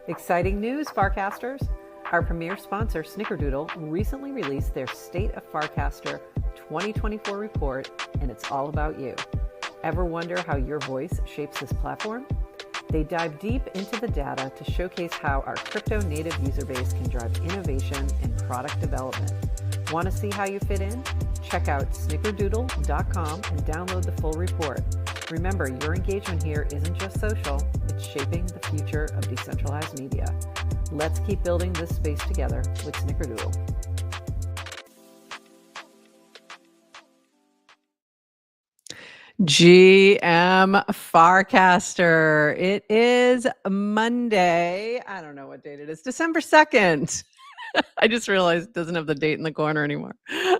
Exciting news, Farcasters! Our premier sponsor, Snickerdoodle, recently released their State of Farcaster 2024 report, and it's all about you. Ever wonder how your voice shapes this platform? They dive deep into the data to showcase how our crypto-native user base can drive innovation and product development. Want to see how you fit in? Check out snickerdoodle.com and download the full report. Remember, your engagement here isn't just social, it's shaping the future of decentralized media. Let's keep building this space together with Snickerdoodle. GM Farcaster. It is Monday. I don't know what date it is. December 2nd. I just realized it doesn't have the date in the corner anymore.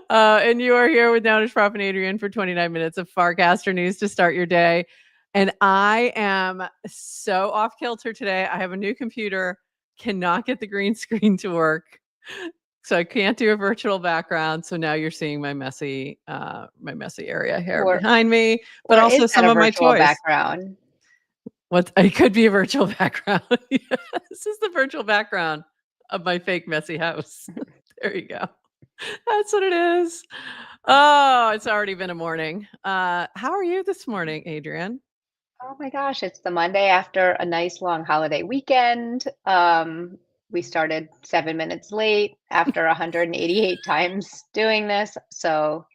And you are here with Nounish, Prof, and Adrian for 29 minutes of Farcaster news to start your day. And I am so off kilter today. I have a new computer, cannot get the green screen to work. So I can't do a virtual background. So now you're seeing my messy area here behind me, but also some of my toys. Background. It could be a virtual background. Yeah, this is the virtual background of my fake messy house. There you go. That's what it is. Oh, it's already been a morning. How are you this morning, Adrian? Oh my gosh, it's the Monday after a nice long holiday weekend. We started 7 minutes late after 188 times doing this. So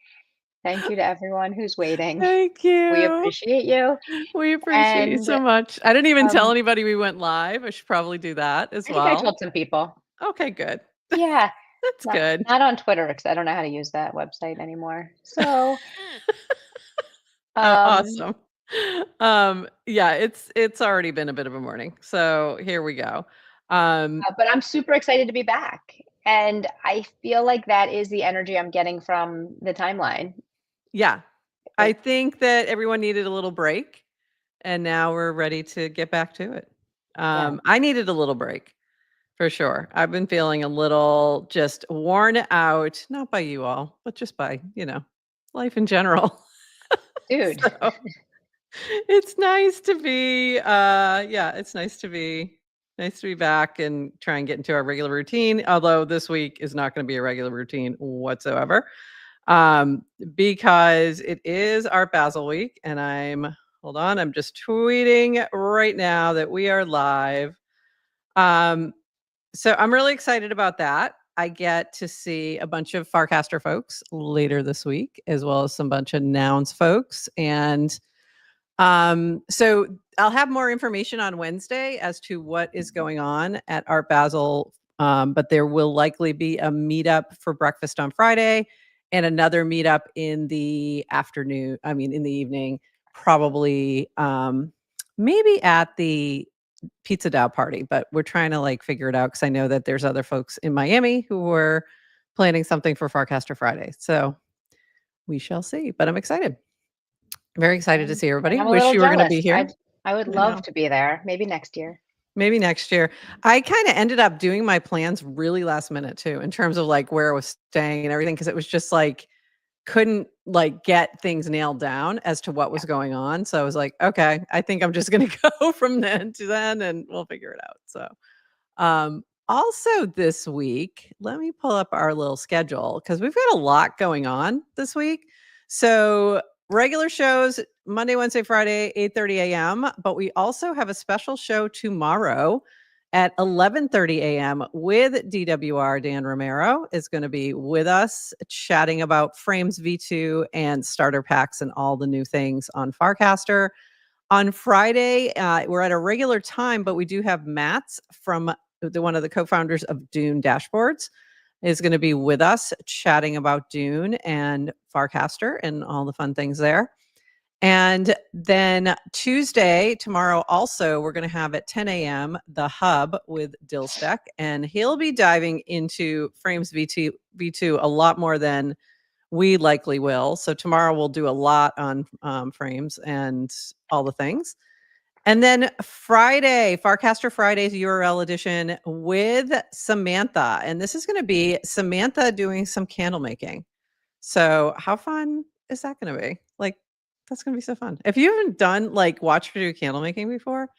thank you to everyone who's waiting. Thank you. We appreciate you. We appreciate you so much. I didn't even tell anybody we went live. I should probably do that as well. I think I told some people. Okay, good. Yeah. That's good. Not on Twitter because I don't know how to use that website anymore. So awesome. Yeah, it's already been a bit of a morning. So here we go. But I'm super excited to be back. And I feel like that is the energy I'm getting from the timeline. Yeah. I think that everyone needed a little break, and now we're ready to get back to it. I needed a little break for sure. I've been feeling a little just worn out, not by you all, but just by, life in general. Dude. So, it's nice to be it's nice to be back and try and get into our regular routine, although this week is not going to be a regular routine whatsoever. Because it is Art Basel week, and I'm just tweeting right now that we are live. So I'm really excited about that. I get to see a bunch of Farcaster folks later this week, as well as some bunch of Nouns folks. And so I'll have more information on Wednesday as to what is going on at Art Basel. But there will likely be a meetup for breakfast on Friday and another meetup in the afternoon. In the evening, probably maybe at the Pizza Dow party, but we're trying to figure it out because I know that there's other folks in Miami who were planning something for Farcaster Friday. So we shall see, but I'm excited. Very excited to see everybody. Wish you were going to be here. I would love to be there. Maybe next year. Maybe next year. I kind of ended up doing my plans really last minute too, in terms of where I was staying and everything. Cause it was just couldn't get things nailed down as to what was going on. So I was like, okay, I think I'm just going to go from then to then and we'll figure it out. So, also this week, let me pull up our little schedule because we've got a lot going on this week. So regular shows Monday, Wednesday, Friday, 8:30 a.m. But we also have a special show tomorrow at 11:30 a.m. with DWR. Dan Romero is going to be with us chatting about Frames V2 and starter packs and all the new things on Farcaster. On Friday, we're at a regular time, but we do have Matt's from one of the co-founders of Dune Dashboards is going to be with us chatting about Dune and Farcaster and all the fun things there. And then Tuesday, tomorrow also, we're going to have at 10 a.m. the Hub with Dilstek, and he'll be diving into Frames V2 a lot more than we likely will. So tomorrow we'll do a lot on Frames and all the things. And then Friday, Farcaster Fridays URL edition with Samantha. And this is going to be Samantha doing some candle making. So how fun is that going to be? That's going to be so fun. If you haven't done watched her do candle making before,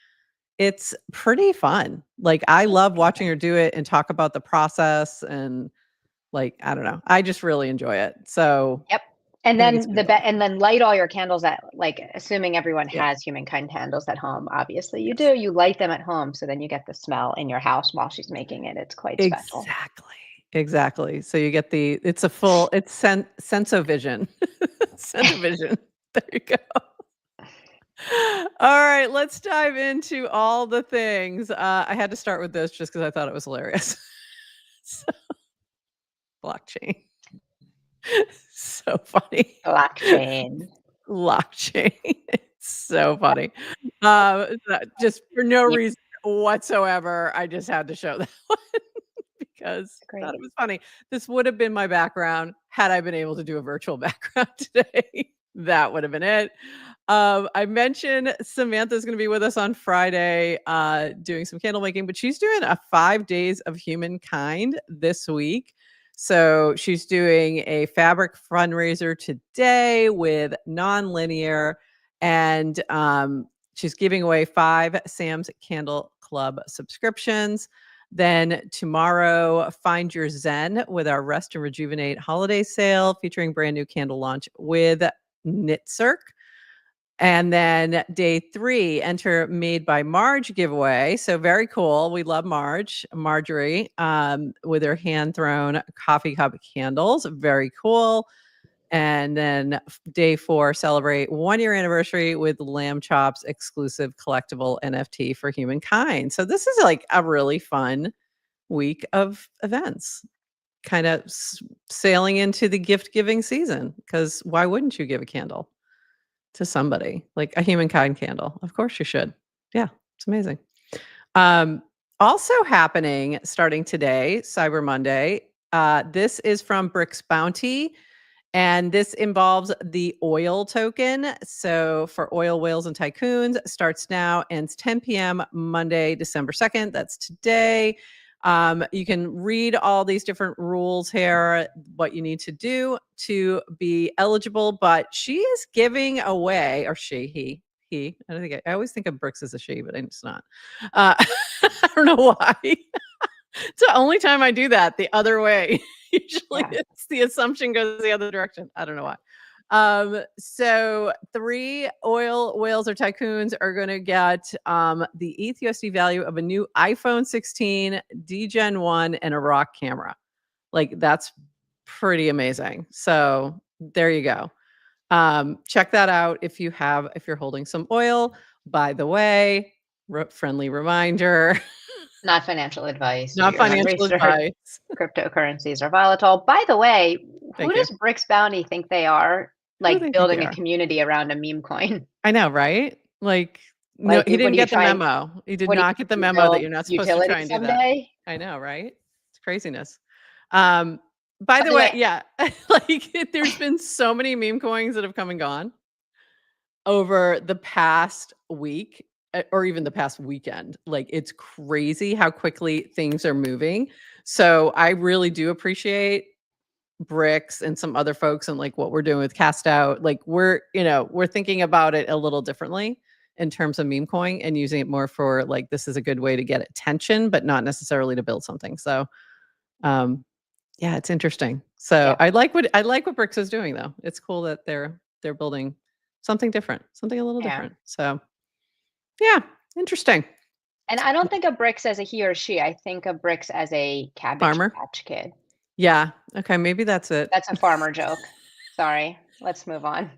It's pretty fun. Like, I Sounds love watching amazing. her do it and talk about the process and, like, I don't know. I just really enjoy it. So, Yep. And I think it's then gonna be a lot of fun. and then light all your candles at, like, assuming everyone Yep. has humankind candles at home. Obviously you Yes. do. You light them at home so then you get the smell in your house while she's making it. It's quite special. Exactly. Exactly. So you get it's a full it's sense-o-vision. Scent-o-vision. There you go. All right, let's dive into all the things. I had to start with this just because I thought it was hilarious. So, blockchain. So funny. Blockchain. Blockchain. It's so funny. Just for no Yeah, reason whatsoever, I just had to show that one because it's I thought great. it was funny. This would have been my background had I been able to do a virtual background today. That would have been it. I mentioned Samantha's going to be with us on Friday, doing some candle making, but she's doing a 5 days of humankind this week. So she's doing a fabric fundraiser today with Nonlinear, and she's giving away 5 Sam's Candle Club subscriptions. Then tomorrow, find your Zen with our Rest and Rejuvenate holiday sale featuring brand new candle launch with Knitcirc. And then day 3, enter Made by Marge giveaway. So very cool. We love Marjorie, with her hand-thrown coffee cup candles. Very cool. And then day 4, celebrate 1-year anniversary with Lamb Chops exclusive collectible NFT for humankind. So this is like a really fun week of events. Kind of sailing into the gift giving season because why wouldn't you give a candle to somebody, like a humankind candle? Of course you should. Yeah, it's amazing. Um, Also happening starting today, Cyber Monday. This is from Bricks Bounty, and this involves the oil token. So for oil whales and tycoons, starts now, ends 10 p.m. Monday, December 2nd. That's today. You can read all these different rules here, what you need to do to be eligible. But she is giving away, or he. I don't think I always think of Brooks as a she, but it's not. I don't know why. It's the only time I do that the other way. Usually Yeah. it's the assumption goes the other direction. I don't know why. So 3 oil whales or tycoons are going to get the ETH/USD value of a new iPhone 16, DGen 1, and a ROC camera. Like that's pretty amazing. So there you go. Check that out if you're holding some oil. By the way, friendly reminder, Not financial advice. Do not your own financial research. advice. Cryptocurrencies are volatile. By the way, who Thank you. does Bricks Bounty think they are? Who do Like they think they building a are? community around a meme coin. I know, right? Like, no, Like, he what didn't are you get the trying? memo. He did What do not get the you memo that build you're not supposed to try utility and do that. someday? I know, right? It's craziness. Um, by By the the way, way, yeah, like there's been so many meme coins that have come and gone over the past week, or even the past weekend. Like it's crazy how quickly things are moving. So I really do appreciate Bricks and some other folks and like what we're doing with Cast Out. Like we're thinking about it a little differently in terms of meme coin and using it more for like this is a good way to get attention, but not necessarily to build something. So um yeah, it's interesting. So yeah, I like what Bricks is doing though. It's cool that they're building something different, something a little yeah. different. So yeah, interesting. And I don't think of Bricks as a he or she. I think of Bricks as a Cabbage Farmer. Patch Kid. Yeah. Okay, maybe that's it. That's a farmer joke. Sorry. Let's move on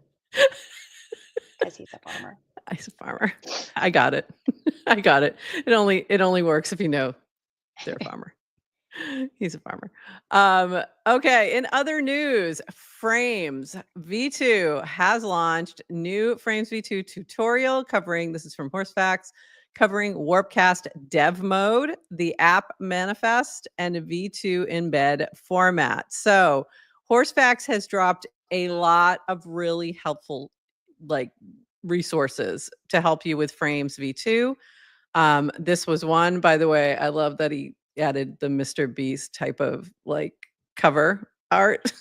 because he's a farmer. I's a farmer. I got it. I got it. It only works if you know they're a farmer. He's a farmer. Okay, in other news, Frames V2 has launched new Frames V2 tutorial covering, this is from Horsefacts, covering Warpcast dev mode, the app manifest, and a V2 embed format. So Horsefacts has dropped a lot of really helpful like resources to help you with Frames V2. This was one, by the way. I love that he added the Mr. Beast type of like cover art.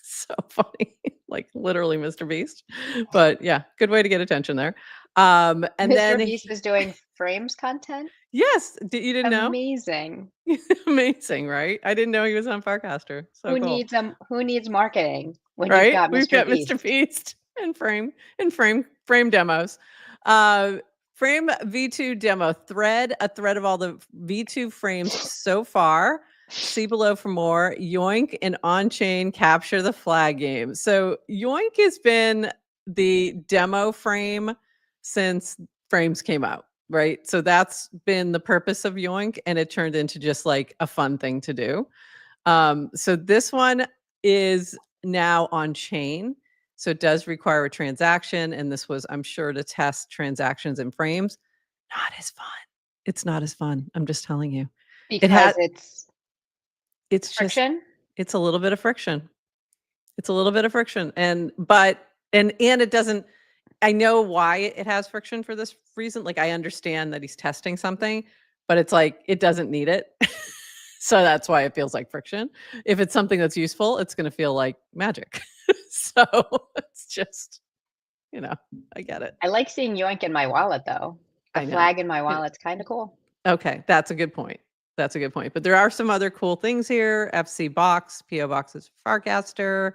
So funny, like literally Mr. Beast. But yeah, good way to get attention there. And Mr. then Beast is doing frames content? yes, you didn't know? Amazing. Amazing, right? I didn't know he was on Farcaster. So cool. Who needs marketing when you've Right? got We've Mr. got Mr. Beast? Beast and frame demos. Uh, frame V2 demo thread, a thread of all the V2 frames so far. See below for more. Yoink and on-chain capture the flag game. So Yoink has been the demo frame since frames came out, right? So that's been the purpose of Yoink, and it turned into just like a fun thing to do. So this one is now on chain. So it does require a transaction. And this was, I'm sure, to test transactions and frames. Not as fun. It's not as fun. I'm just telling you. It Because had, it's it's just, friction? it's a little bit of friction. It's a little bit of friction. And it doesn't, I know why it has friction for this reason. Like I understand that he's testing something, but it's like, it doesn't need it. So that's why it feels like friction. If it's something that's useful, it's going to feel like magic. So it's just, I get it. I like seeing Yoink in my wallet, though. The I know. flag in my wallet's kind of cool. Okay, that's a good point. That's a good point. But there are some other cool things here. FC Box, PO Box is Farcaster,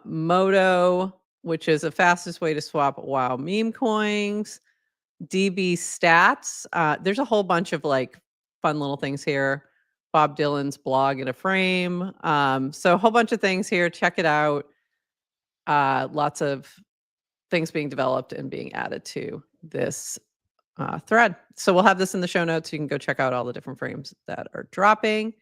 Moto, which is the fastest way to swap WoW meme coins, DB Stats. There's a whole bunch of like fun little things here. Bob Dylan's blog in a frame. So a whole bunch of things here. Check it out. Lots of things being developed and being added to this thread. So we'll have this in the show notes. You can go check out all the different frames that are dropping.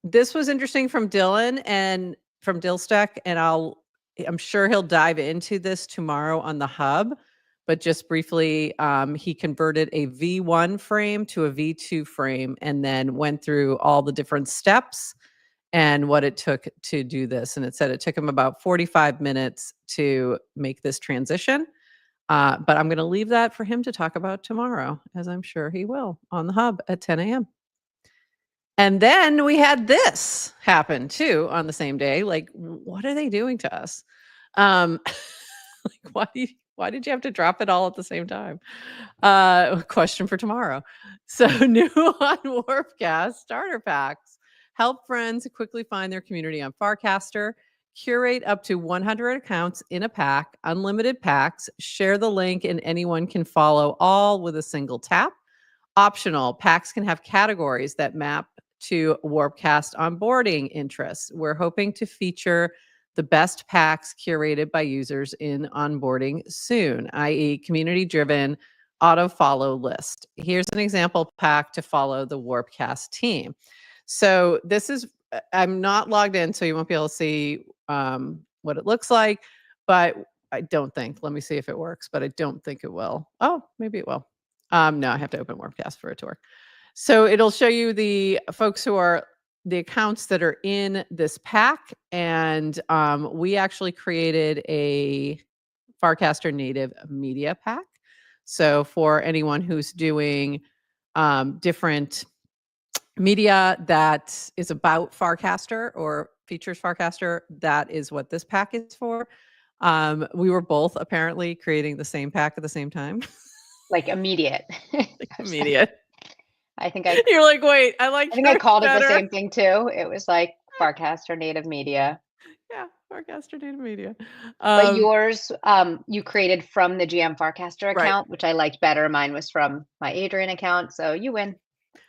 This was interesting from Dylan and from Dillstack, and I'm sure he'll dive into this tomorrow on the hub. But just briefly, he converted a V1 frame to a V2 frame and then went through all the different steps and what it took to do this. And it said it took him about 45 minutes to make this transition. But I'm going to leave that for him to talk about tomorrow, as I'm sure he will on the hub at 10 a.m. And then we had this happen too on the same day. Like, what are they doing to us? Like, why did you have to drop it all at the same time? Question for tomorrow. So new on Warpcast starter packs. Help friends quickly find their community on Farcaster. Curate up to 100 accounts in a pack, unlimited packs. Share the link and anyone can follow all with a single tap. Optional, packs can have categories that map to Warpcast onboarding interests. We're hoping to feature the best packs curated by users in onboarding soon, i.e. community-driven auto-follow list. Here's an example pack to follow the Warpcast team. So this is, I'm not logged in, so you won't be able to see what it looks like, but I don't think, let me see if it works, but I don't think it will. Oh, maybe it will. No, I have to open Warpcast for it to work. So it'll show you the folks who are the accounts that are in this pack. And we actually created a Farcaster native media pack. So for anyone who's doing different media that is about Farcaster or features Farcaster, that is what this pack is for. We were both apparently creating the same pack at the same time. Like immediate. Like immediate. I think You're like, wait, I think I called it the better. same thing too. It was like Farcaster Native Media. Yeah, Farcaster Native Media. But yours, you created from the GM Farcaster Right. account, which I liked better. Mine was from my Adrian account, so you win.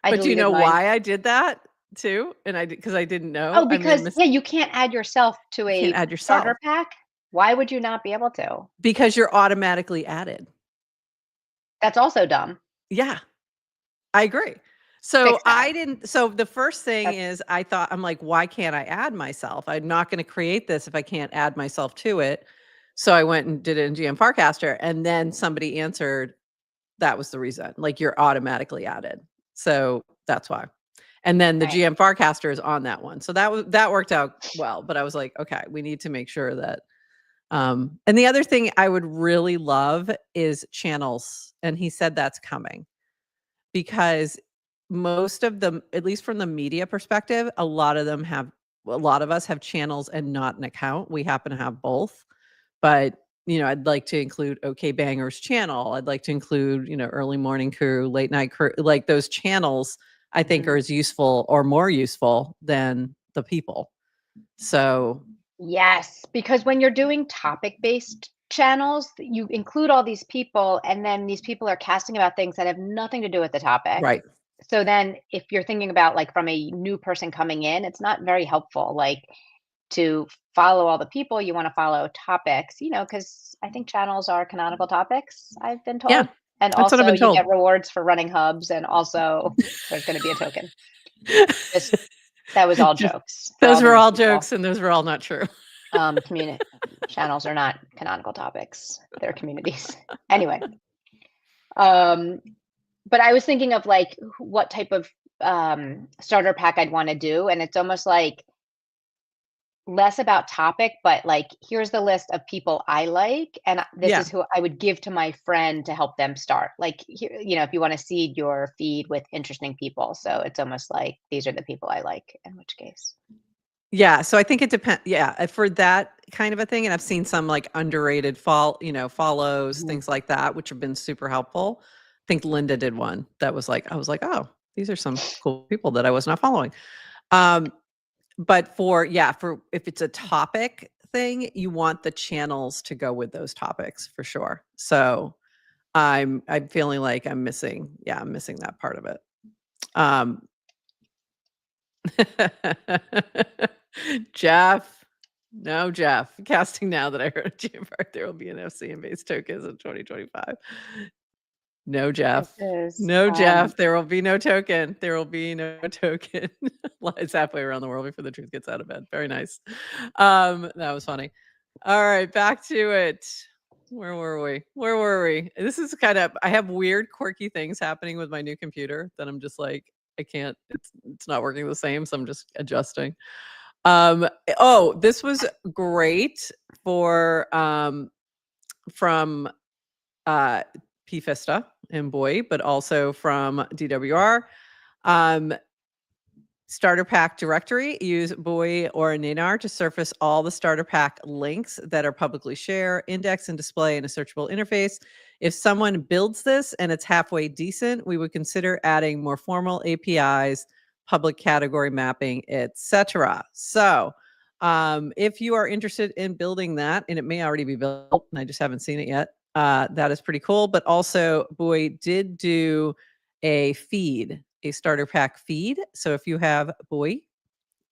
But do you deleted know mine. why I did that too? And because I didn't know. Oh, because yeah, you can't add yourself to You can't a add yourself starter pack. Why would you not be able to? because you're automatically added. That's also dumb. Yeah, I agree. So Fix that. I didn't. So the first thing is I thought, I'm like, why can't I add myself? I'm not going to create this if I can't add myself to it. So I went and did it in GM Farcaster, and then somebody answered that was the reason. Like you're automatically added. So that's why. And then the Right. GM Farcaster is on that one. So that worked out well. But I was like, okay, we need to make sure that. And the other thing I would really love is channels. And he said that's coming because most of them, at least from the media perspective, a lot of us have channels and not an account. We happen to have both, but I'd like to include OK Banger's channel. I'd like to include, Early Morning Crew, Late Night Crew. Like those channels, I think are as useful or more useful than the people. So Yes, because when you're doing topic-based channels, you include all these people, and then these people are casting about things that have nothing to do with the topic. right. So then if you're thinking about like from a new person coming in, it's not very helpful. Like to follow all the people, you want to follow topics, because I think channels are canonical topics, I've been Yeah, told. And that's what I've also been you told. get rewards for running hubs, and also there's going to be a token. Just that was all Just jokes for those all the were new all people. jokes and those were all not true. Community channels are not canonical topics. They're communities. Anyway, um, but I was thinking of like what type of starter pack I'd want to do, and it's almost like less about topic, but like here's the list of people I like, and this Yeah. is who I would give to my friend to help them start. Like here, if you want to seed your feed with interesting people, so it's almost like these are the people I like. In which case, Yeah, so I think it depends. Yeah, for that kind of a thing, and I've seen some like underrated follows, Mhm. things like that, which have been super helpful. I think Linda did one that was like, I was like, oh, these are some cool people that I was not following. But for if it's a topic thing, you want the channels to go with those topics for sure. So I'm feeling like I'm missing that part of it. Um Jeff. No, Jeff. Casting now that I heard a Jamfart, there will be an FCM based tokens in 2025. No, Jeff. this is No, Jeff. There will be no token. There will be no token. It's halfway around the world before the truth gets out of bed. Very nice. That was funny. All right, back to it. Where were we? This is I have weird, quirky things happening with my new computer that I'm just like, I can't, it's not working the same, so I'm just adjusting. This was great for from PFISTA and Boy, but also from DWR. Starter pack directory, use Boy or Nanar to surface all the starter pack links that are publicly shared, index and display in a searchable interface. If someone builds this and it's halfway decent, we would consider adding more formal APIs, public category mapping, etc. So if you are interested in building that, and it may already be built, and I just haven't seen it yet, that is pretty cool. But also, Boy did do a starter pack feed. So if you have Boy,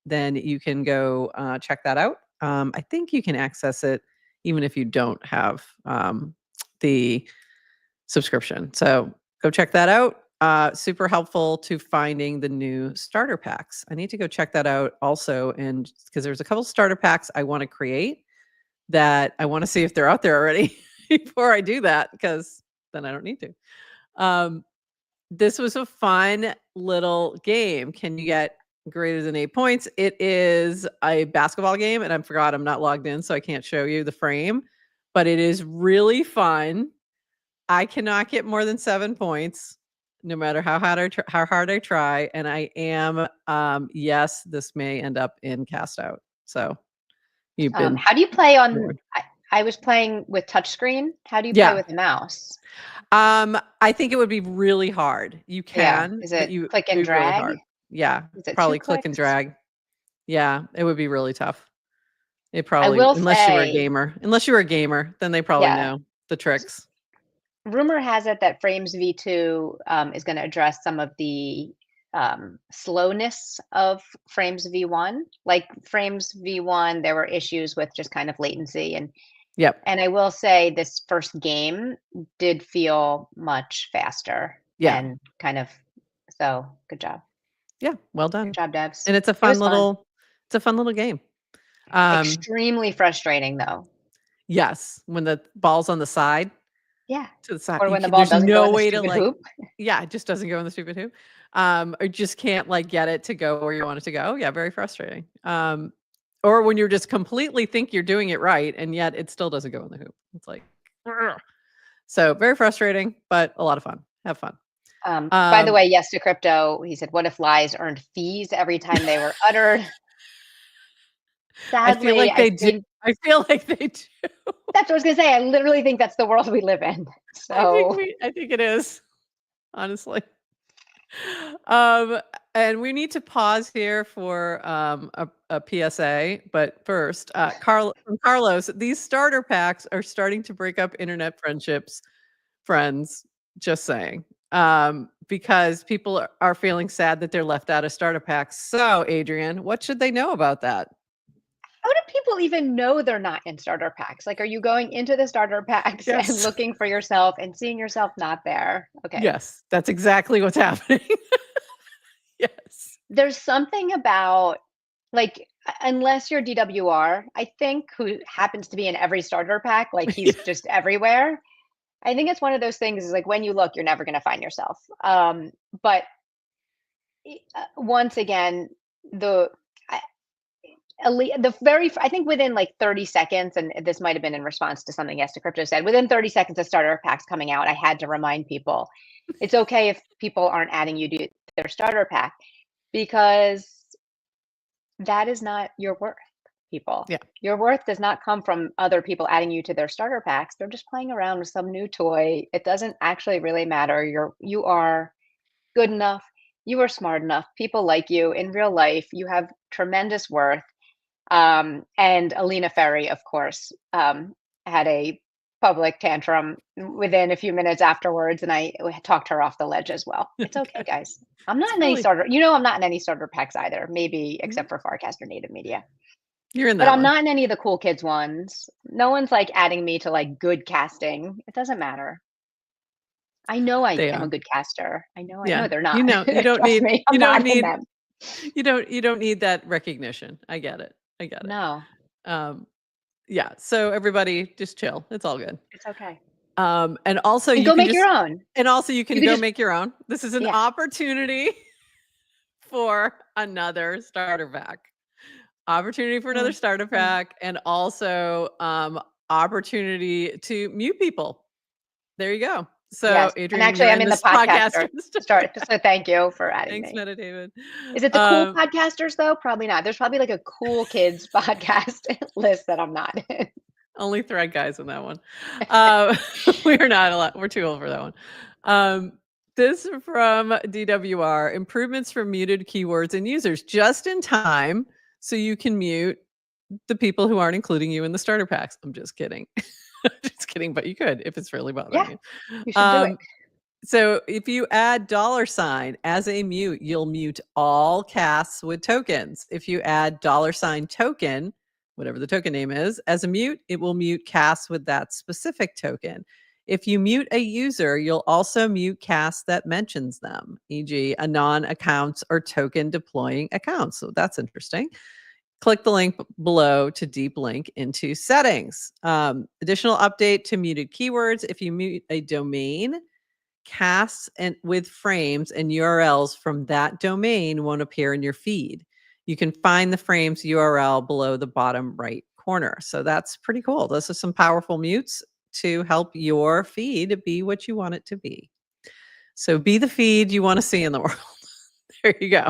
then you can go check that out. I think you can access it even if you don't have the subscription. So go check that out. Super helpful to finding the new starter packs. I need to go check that out also, and because there's a couple starter packs I want to create that I want to see if they're out there already before I do that, because then I don't need to. This was a fun little game. Can you get greater than 8 points? It is a basketball game, and I forgot I'm not logged in, so I can't show you the frame, but it is really fun. I cannot get more than 7 points, no matter how hard I try, and I am, yes, this may end up in cast out. So you've been how do you play on? warned. I was playing with touchscreen. How do you play Yeah. with a mouse? I think it would be really hard. You Yeah. can, Is but it you click it'd and be really drag? hard. Yeah, Is it two probably click and clicks? drag. Yeah, it would be really tough. It I probably will unless you were a say, gamer. Unless you were a gamer, then they probably yeah. know the tricks. Rumor has it that Frames V2 is going to address some of the slowness of Frames V1. Like Frames V1, there were issues with just kind of latency, Yep. and I will say this first game did feel much faster Yeah. and kind of, so good job. Yeah, well Good done. job, devs. And it's a It fun was fun. little game. Um, Extremely frustrating though. yes, when the ball's on the side, Yeah. to the side, Or when the ball there's doesn't go no in the way to stupid like, hoop. yeah, it just doesn't go in the stupid hoop. Or just can't like get it to go where you want it to go. Yeah, very frustrating. Or when you're just completely think you're doing it right and yet it still doesn't go in the hoop. It's like, ugh. So very frustrating, but a lot of fun. Have fun. By the Um, way, yes to crypto. He said, "What if lies earned fees every time they were uttered?" I feel Sadly, like they I do. think I feel like they do. that's what I was gonna say. I literally think that's the world we live in. So I think it is, honestly. Um, and we need to pause here for a PSA. But first, from Carlos, these starter packs are starting to break up internet friendships, friends. Just saying, because people are feeling sad that they're left out of starter packs. So, Adrian, what should they know about that? how do people even know they're not in starter packs? Like, are you going into the starter packs and Yes, looking for yourself and seeing yourself not there? Okay. yes, that's exactly what's happening. Yes, There's something about like unless you're DWR, I think, who happens to be in every starter pack, like he's just everywhere. I think it's one of those things is like when you look, you're never going to find yourself. But once again, the I- the very I think within like 30 seconds, and this might have been in response to something Yes to Crypto said. Within 30 seconds of starter packs coming out, I had to remind people it's okay if people aren't adding you to their starter pack because that is not your worth, people. yeah, Your worth does not come from other people adding you to their starter packs. They're just playing around with some new toy. It doesn't actually really matter. You are good enough. You are smart enough. People like you in real life. You have tremendous worth. And Alina Ferry, of course, had a public tantrum within a few minutes afterwards, and I talked her off the ledge as well. It's okay, okay. guys. I'm not It's in any really starter. I'm not in any starter packs either. Maybe Mhm. except for Farcaster Native Media, You're in but that I'm one. not in any of the cool kids ones. No one's like adding me to like good casting. It doesn't matter. I know I They am a are. good caster. I know. I Yeah. know they're not. Trust me, You I'm don't not in need them. you don't need that recognition. I get it. I get it. No, Um, yeah. So everybody just chill. It's all good. it's okay. And also And you go can make your just own. you You can could go just make your own. This is an yeah. opportunity for another starter pack. Opportunity for another Mm, starter mm. pack and also opportunity to mute people. There you go. So, Yes, and Adrian, actually, you're I'm in in the this podcaster. podcaster start. So thank you for adding Thanks, me. Meta David. Is it the cool Um, podcasters though? Probably not. There's probably like a cool kids podcast list that I'm not in. only thread guys in that one. Uh, we're not allowed. We're too old for that one. Um, this from DWR: improvements for muted keywords and users just in time, so you can mute the people who aren't including you in the starter packs. I'm just kidding. Just kidding, but you could if it's really bothering Yeah, you. you should do it. Um, So if you add $ as a mute, you'll mute all casts with tokens. If you add $token, whatever the token name is, as a mute, it will mute casts with that specific token. If you mute a user, you'll also mute casts that mentions them, e.g., anon accounts or token deploying accounts. So that's interesting. Click the link below to deep link into settings. Additional update to muted keywords. If you mute a domain, casts and with frames and URLs from that domain won't appear in your feed. You can find the frames URL below the bottom right corner. So that's pretty cool. Those are some powerful mutes to help your feed be what you want it to be. So be the feed you want to see in the world. There you go.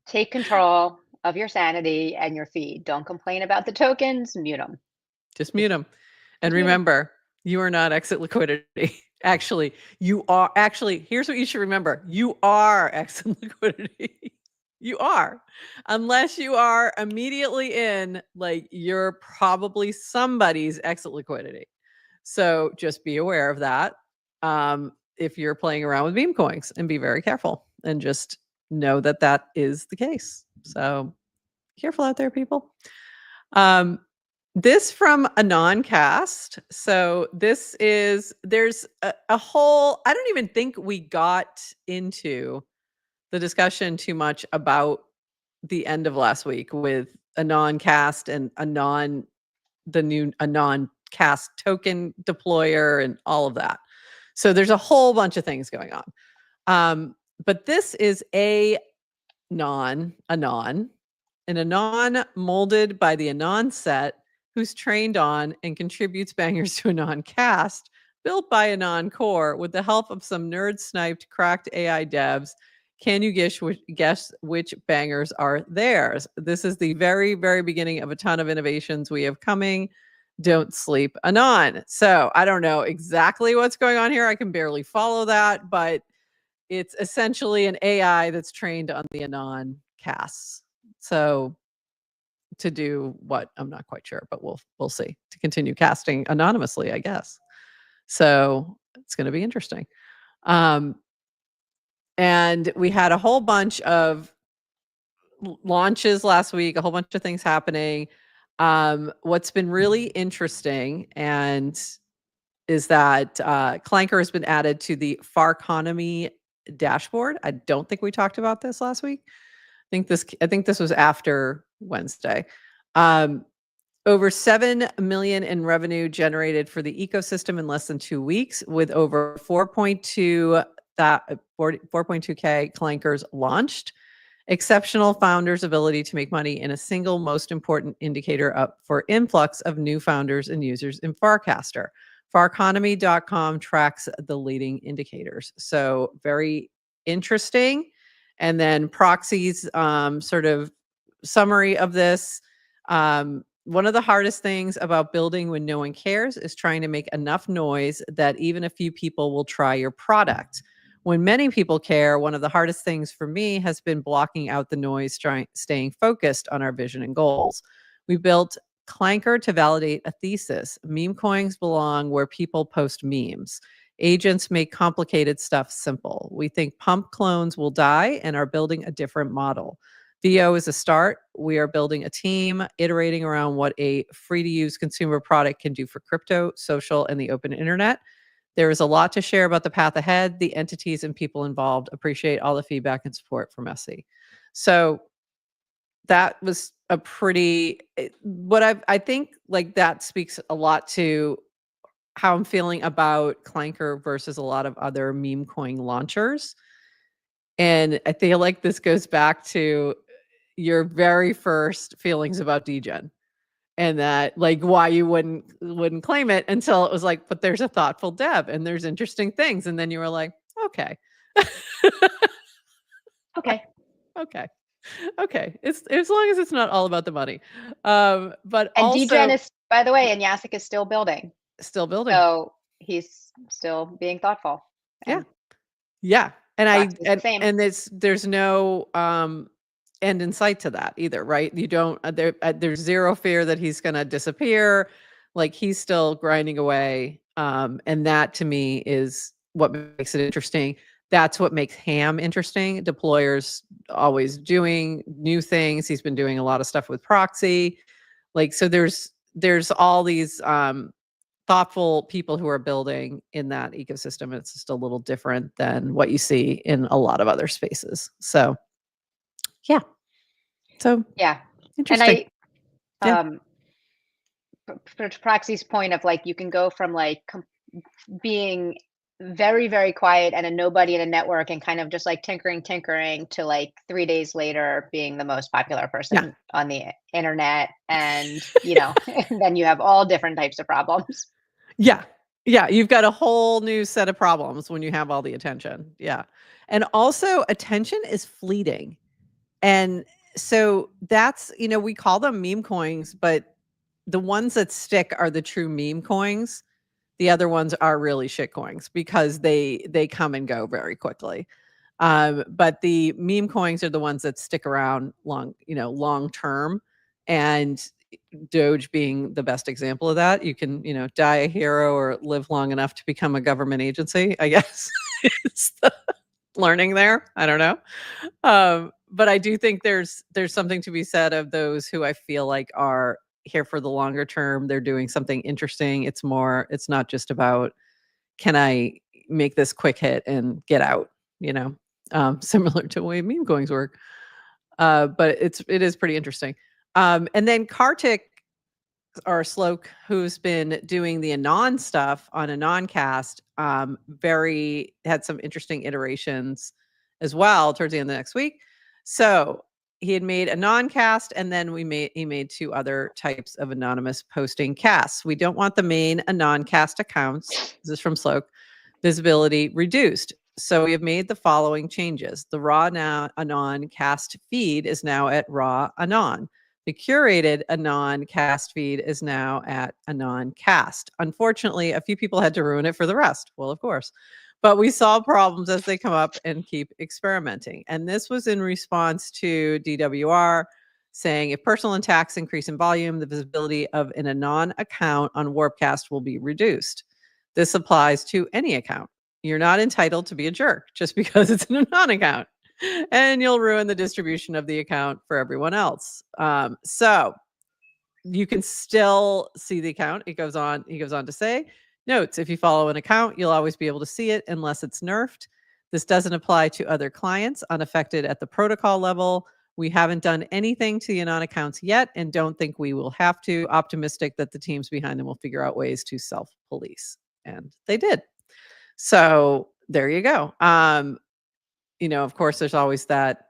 Take control of your sanity and your feed. Don't complain about the tokens. Mute them. Just mute them. And Just mute them. remember, you are not exit liquidity. Actually, you are here's what you should remember. You are exit liquidity. You are. Unless you are immediately in, like you're probably somebody's exit liquidity. So just be aware of that. If you're playing around with meme coins and be very careful and just know that that is the case. So careful out there, people. Um, this from a non-cast. So there's a whole, I don't even think we got into the discussion too much about the end of last week with a non-cast and the new a non-cast token deployer and all of that. So there's a whole bunch of things going on. But this is a anon, an anon molded by the anon set, who's trained on and contributes bangers to anon cast, built by anon core with the help of some nerd sniped cracked AI devs Can you guess which bangers are theirs? This is the very, very beginning of a ton of innovations we have coming. Don't sleep anon. So I don't know exactly what's going on here. I can barely follow that, but it's essentially an AI that's trained on the anon casts. So to do what, I'm not quite sure, but we'll see. To continue casting anonymously, I guess. So it's going to be interesting. And we had a whole bunch of launches last week, a whole bunch of things happening. What's been really interesting and is that Clanker has been added to the Farconomy dashboard. I don't think we talked about this last week. I think this was after Wednesday. Over 7 million in revenue generated for the ecosystem in less than 2 weeks, with over 4.2K clankers launched. Exceptional founders' ability to make money in a single most important indicator for influx of new founders and users in Farcaster. Farconomy.com tracks the leading indicators. So very interesting. And then Proxy's sort of summary of this. One of the hardest things about building when no one cares is trying to make enough noise that even a few people will try your product. When many people care, one of the hardest things for me has been blocking out the noise, staying focused on our vision and goals. We built Clanker to validate a thesis. Meme coins belong where people post memes. Agents make complicated stuff simple. We think pump clones will die and are building a different model. VO is a start. We are building a team, iterating around what a free-to-use consumer product can do for crypto, social, and the open internet. There is a lot to share about the path ahead, the entities and people involved. Appreciate all the feedback and support from SC. So that was a pretty, I think like that speaks a lot to how I'm feeling about Clanker versus a lot of other meme coin launchers. And I feel like this goes back to your very first feelings about degen. And that like why you wouldn't claim it until it was like, but there's a thoughtful dev and there's interesting things. And then you were like, okay. Okay. Okay. It's as long as it's not all about the money. But And also degen is, by the way, and Yasik is still building. Still he's still being thoughtful. Yeah. And and there's no end in sight to that either, right? You don't there's zero fear that he's going to disappear. Like he's still grinding away. And that to me is what makes it interesting. That's what makes Ham interesting. Deployers always doing new things. He's been doing a lot of stuff with Proxy. Like so there's all these thoughtful people who are building in that ecosystem. It's just a little different than what you see in a lot of other spaces. So yeah. So yeah. interesting. And for Proxy's point of like, you can go from like being very, very quiet and a nobody in a network and kind of just like tinkering to like 3 days later being the most popular person on the internet. And, and then you have all different types of problems. Yeah. You've got a whole new set of problems when you have all the attention. Yeah. And also attention is fleeting. And so that's, we call them meme coins, but the ones that stick are the true meme coins. The other ones are really shit coins because they come and go very quickly. But the meme coins are the ones that stick around long term. And Doge being the best example of that. You can, die a hero or live long enough to become a government agency, I guess. It's the learning there. I don't know. But I do think there's something to be said of those who I feel like are here for the longer term. They're doing something interesting. It's not just about, can I make this quick hit and get out, similar to the way meme coins work. But it is pretty interesting. And then Kartik or Sloke, who's been doing the Anon stuff on Anoncast, had some interesting iterations as well towards the end of next week. So he had made Anoncast, and then he made 2 other types of anonymous posting casts. We don't want the main Anoncast accounts. This is from Sloke. Visibility reduced. So we have made the following changes. The raw anon cast feed is now at raw anon. The curated anon cast feed is now at anon cast. Unfortunately, a few people had to ruin it for the rest. Well, of course. But we solve problems as they come up and keep experimenting. And this was in response to DWR saying if personal attacks increase in volume, the visibility of an anon account on Warpcast will be reduced. This applies to any account. You're not entitled to be a jerk just because it's an anon account, and you'll ruin the distribution of the account for everyone else. So you can still see the account. He goes on to say, notes, if you follow an account, you'll always be able to see it unless it's nerfed. This doesn't apply to other clients unaffected at the protocol level. We haven't done anything to the anon accounts yet and don't think we will have to. Optimistic that the teams behind them will figure out ways to self-police. And they did. So there you go. Of course, there's always that,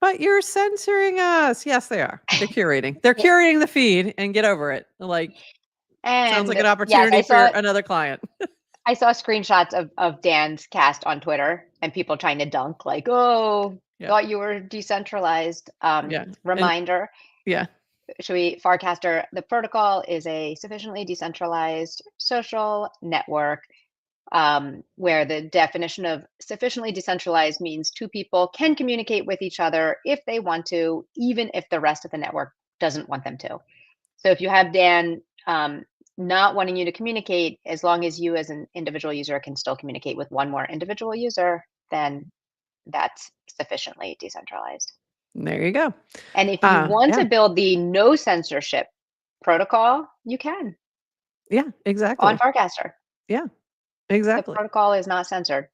but you're censoring us. Yes, they are. They're curating. They're curating the feed, and get over it. Sounds like an opportunity for another client. I saw screenshots of Dan's cast on Twitter and people trying to dunk thought you were decentralized. Reminder. Farcaster, the protocol is a sufficiently decentralized social network where the definition of sufficiently decentralized means two people can communicate with each other if they want to, even if the rest of the network doesn't want them to. So if you have Dan not wanting you to communicate, as long as you as an individual user can still communicate with one more individual user, then that's sufficiently decentralized. There you go. And if you want to build the no censorship protocol, you can. Yeah, exactly. On Farcaster. Yeah, exactly. The protocol is not censored.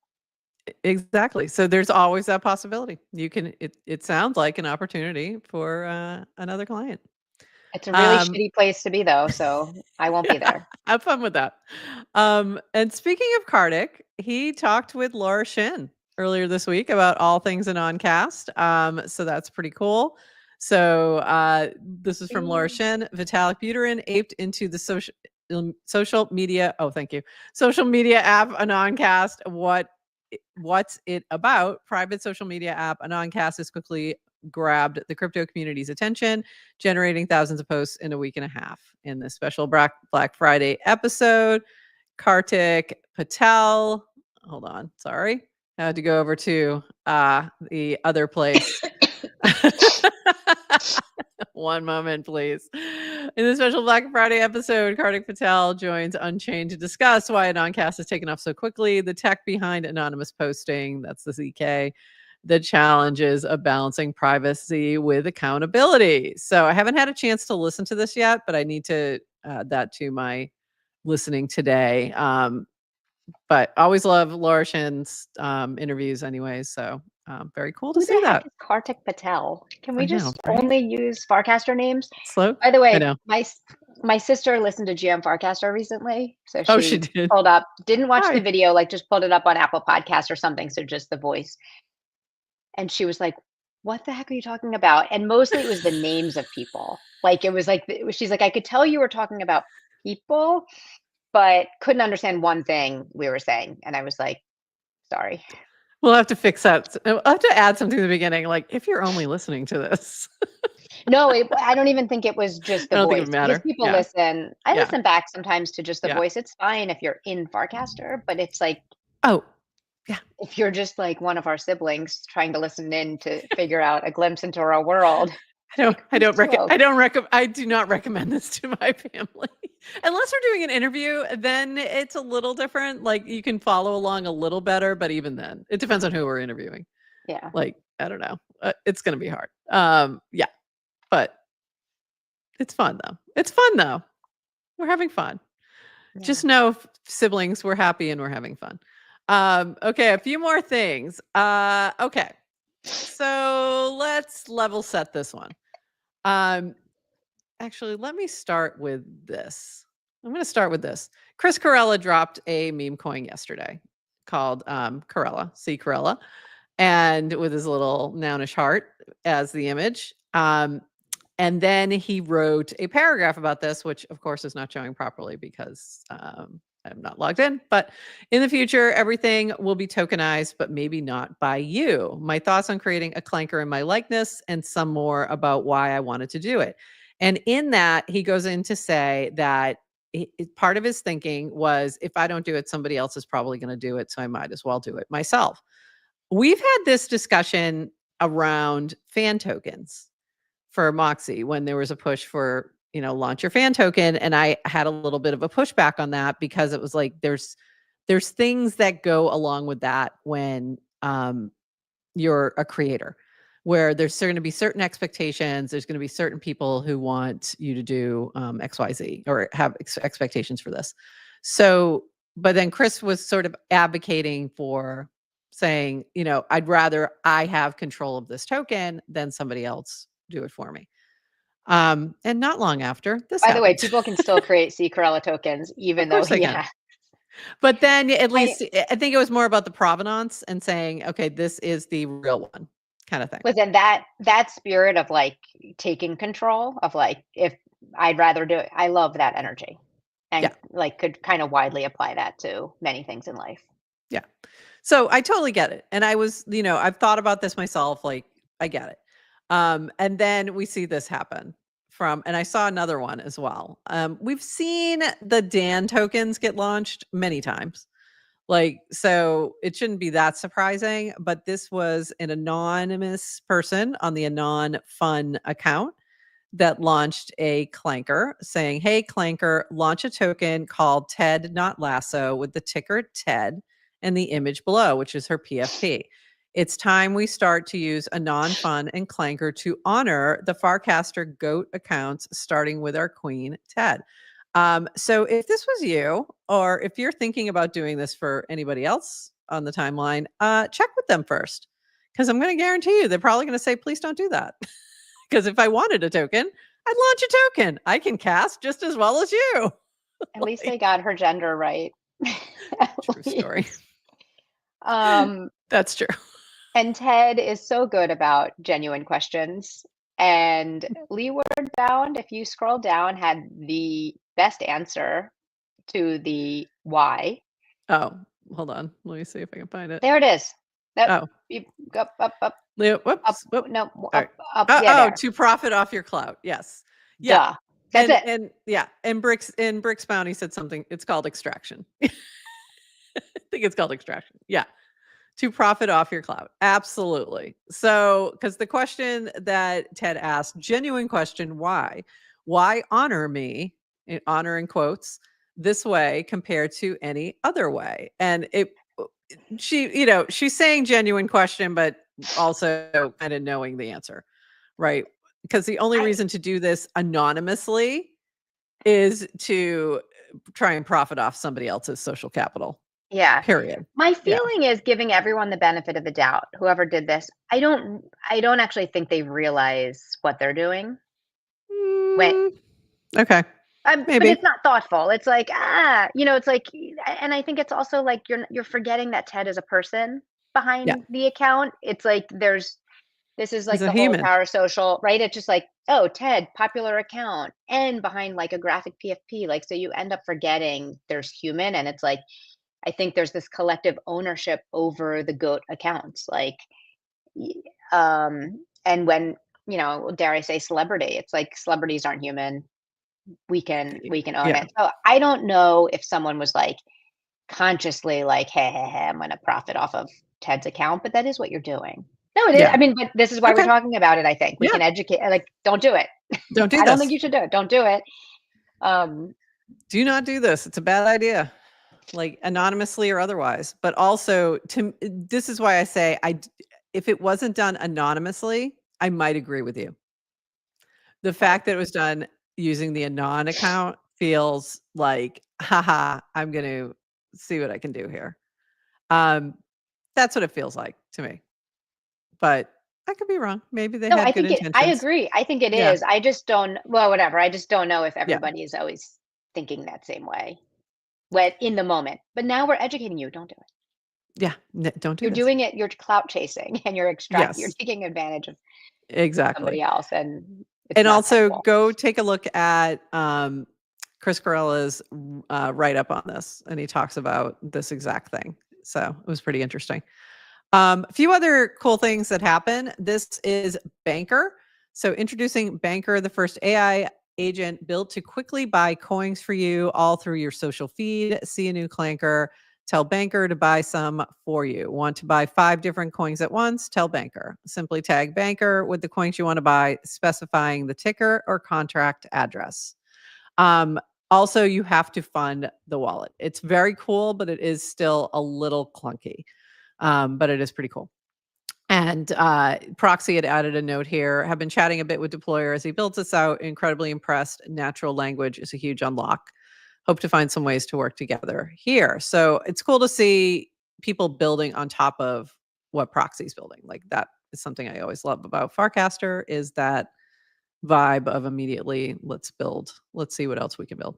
Exactly. So there's always that possibility. You can, it sounds like an opportunity for another client. It's a really shitty place to be, though, so I won't be there. Have fun with that. And speaking of Kartik, he talked with Laura Shin earlier this week about all things Anoncast. So that's pretty cool. So this is from Laura Shin. Vitalik Buterin aped into the social media. Oh, thank you. Social media app Anoncast. What's it about? Private social media app Anoncast has quickly grabbed the crypto community's attention, generating thousands of posts in a week and a half. In this special Black Friday episode, Kartik Patel, hold on, sorry, I had to go over to the other place. One moment, please. In the special Black Friday episode, Kartik Patel joins Unchained to discuss why Anoncast has taken off so quickly, the tech behind anonymous posting, that's the ZK, the challenges of balancing privacy with accountability. So I haven't had a chance to listen to this yet, but I need to add that to my listening today. But always love Laura Shin's interviews anyway. So very cool to see that. Who the heck is Kartik Patel? Can we just only use Farcaster names? Slow. By the way, my sister listened to GM Farcaster recently. So she did. Pulled up, didn't watch the video, just pulled it up on Apple Podcasts or something. So just the voice. And she was like, what the heck are you talking about? And mostly it was the names of people. She's like, I could tell you were talking about people, but couldn't understand one thing we were saying. And I was like, sorry. We'll have to fix that. I'll have to add something at the beginning, if you're only listening to this. No, I don't even think it was just the voice. I don't think it matters. Because people listen. I listen back sometimes to just the voice. It's fine if you're in Farcaster, but it's like, oh, yeah. If you're just like one of our siblings trying to listen in to figure out a glimpse into our world. I do not recommend this to my family. Unless we're doing an interview, then it's a little different. You can follow along a little better, but even then, it depends on who we're interviewing. Yeah. I don't know. It's going to be hard. Yeah. But it's fun though. We're having fun. Yeah. Just know, siblings, we're happy and we're having fun. Okay, a few more things. Okay. So let's level set this one. Actually, let me start with this. I'm going to start with this. Chris Corella dropped a meme coin yesterday called Corella, C Corella, and with his little nounish heart as the image. And then he wrote a paragraph about this, which of course is not showing properly because I'm not logged in, but in the future, everything will be tokenized, but maybe not by you. My thoughts on creating a clanker in my likeness and some more about why I wanted to do it. And in that, he goes in to say that part of his thinking was if I don't do it, somebody else is probably going to do it. So I might as well do it myself. We've had this discussion around fan tokens for Moxie when there was a push for, launch your fan token. And I had a little bit of a pushback on that because it was like there's things that go along with that when you're a creator, where there's going to be certain expectations. There's going to be certain people who want you to do XYZ or have expectations for this. So, but then Chris was sort of advocating for saying, I'd rather I have control of this token than somebody else do it for me. And not long after this By the way, happened. people can still create Corella tokens, even Of though, course they can. But then at least I think it was more about the provenance and saying, okay, this is the real one kind of thing. within that spirit of like taking control of like, if I'd rather do it, I love that energy, and Yeah. like could kind of widely apply that to many things in life. Yeah. So I totally get it. And I was, I've thought about this myself. Like, I get it. And then we see this happen and I saw another one as well. We've seen the Dan tokens get launched many times. Like, so it shouldn't be that surprising, but this was an anonymous person on the Anon Fun account that launched a clanker saying, hey, clanker, launch a token called Ted Not Lasso with the ticker TED and the image below, which is her PFP. It's time we start to use Anon Fun and Clanker to honor the Farcaster GOAT accounts, starting with our queen, Ted. So if this was you, or if you're thinking about doing this for anybody else on the timeline, check with them first. Because I'm going to guarantee you, they're probably going to say, please don't do that. Because if I wanted a token, I'd launch a token. I can cast just as well as you. At least they got her gender right. True story. That's true. And Ted is so good about genuine questions. And Leeward Bound, if you scroll down, had the best answer to the why. Oh, hold on. Let me see if I can find it. There it is. Oh. Up. Whoops. No, Right. up. Yeah, there. to profit off your clout. Yes. Yeah. Duh. That's it. And yeah, and Bricks Bounty said something. It's called extraction. I think it's called extraction. Yeah. To profit off your clout. Absolutely. So, because the question that Ted asked, genuine question, why? Why honor me, honor in quotes, this way compared to any other way? And she's saying genuine question, but also kind of knowing the answer, right? Because the only reason to do this anonymously is to try and profit off somebody else's social capital. Yeah. Period. My feeling is giving everyone the benefit of the doubt. Whoever did this, I don't actually think they realize what they're doing. Okay. But it's not thoughtful. It's like, it's like, and I think it's also like you're forgetting that Ted is a person behind the account. It's like this is like the whole parasocial, right? It's just like, oh, Ted, popular account, and behind like a graphic PFP. Like, so you end up forgetting there's human, and it's like, I think there's this collective ownership over the GOAT accounts. Like, and when, dare I say celebrity, it's like celebrities aren't human. We can own it. So I don't know if someone was like consciously like, hey, I'm going to profit off of Ted's account, but that is what you're doing. No, it is. I mean, but this is why we're talking about it. I think we can educate, like, don't do it. Don't do this. I don't think you should do it. Don't do it. Do not do this. It's a bad idea, like anonymously or otherwise. But also, this is why I say, if it wasn't done anonymously, I might agree with you. The fact that it was done using the Anon account feels like, haha, I'm going to see what I can do here. That's what it feels like to me. But I could be wrong. Maybe they had good intentions. I agree. I think it is. I just don't, whatever. I just don't know if everybody is always thinking that same way in the moment. But now we're educating you. Don't do it. Yeah. Don't do it. You're doing it. You're clout chasing, and you're taking advantage of somebody else. And also go take a look at Chris Carella's write up on this, and he talks about this exact thing. So it was pretty interesting. A few other cool things that happen. This is Banker. So introducing Banker, the first AI agent built to quickly buy coins for you all through your social feed. See a new clanker. Tell Banker to buy some for you. Want to buy 5 different coins at once? Tell Banker. Simply tag Banker with the coins you want to buy, specifying the ticker or contract address. Also, you have to fund the wallet. It's very cool, but it is still a little clunky. But it is pretty cool. And Proxy had added a note here. Have been chatting a bit with Deployer as he builds this out. Incredibly impressed. Natural language is a huge unlock. Hope to find some ways to work together here. So it's cool to see people building on top of what Proxy's building. Like that is something I always love about Farcaster, is that vibe of immediately let's build. Let's see what else we can build.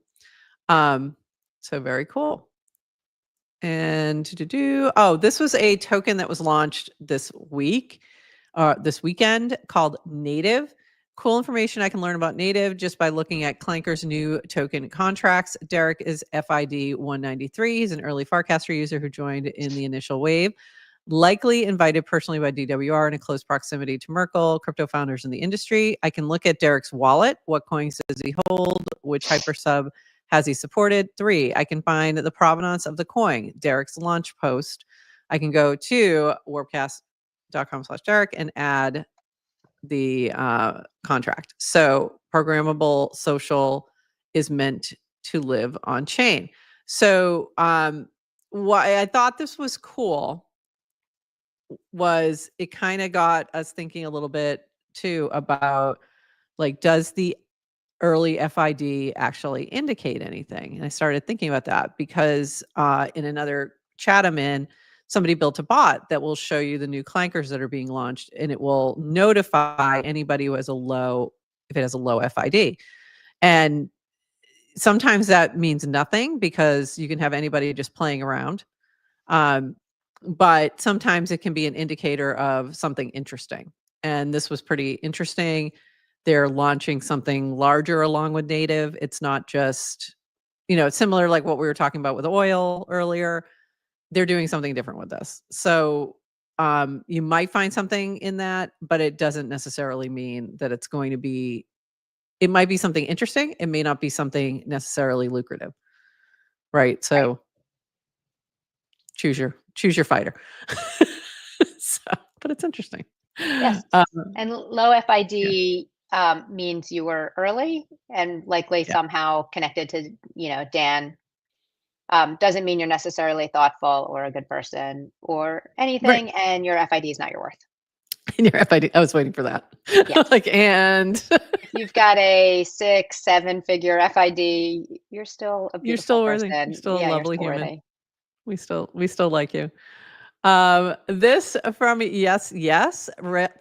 So very cool. And this was a token that was launched this weekend called Native. Cool information I can learn about Native just by looking at Clanker's new token contracts. Derek is FID 193. He's an early Farcaster user who joined in the initial wave. Likely invited personally by DWR in a close proximity to Merkle, crypto founders in the industry. I can look at Derek's wallet. What coins does he hold? Which hypersub has he supported? 3, I can find the provenance of the coin, Derek's launch post. I can go to warpcast.com/Derek and add the contract. So programmable social is meant to live on chain. So why I thought this was cool was it kind of got us thinking a little bit too about, like, does the early FID actually indicate anything? And I started thinking about that because in another chat I'm in, somebody built a bot that will show you the new clankers that are being launched, and it will notify anybody who has if it has a low FID. And sometimes that means nothing because you can have anybody just playing around. But sometimes it can be an indicator of something interesting. And this was pretty interesting. They're launching something larger along with Native. It's not just, it's similar like what we were talking about with oil earlier. They're doing something different with this. So you might find something in that, but it doesn't necessarily mean that it's going to be, it might be something interesting. It may not be something necessarily lucrative. Right. So choose your fighter. But it's interesting. Yes. And low FID means you were early and likely somehow connected to, Dan. Doesn't mean you're necessarily thoughtful or a good person or anything, Right. and your FID is not your worth. And your FID, I was waiting for that. Yes. And if you've got a 6-7 figure FID, you're still a beautiful worthy. person. You're still a lovely human. Worthy. We still like you. This from Yes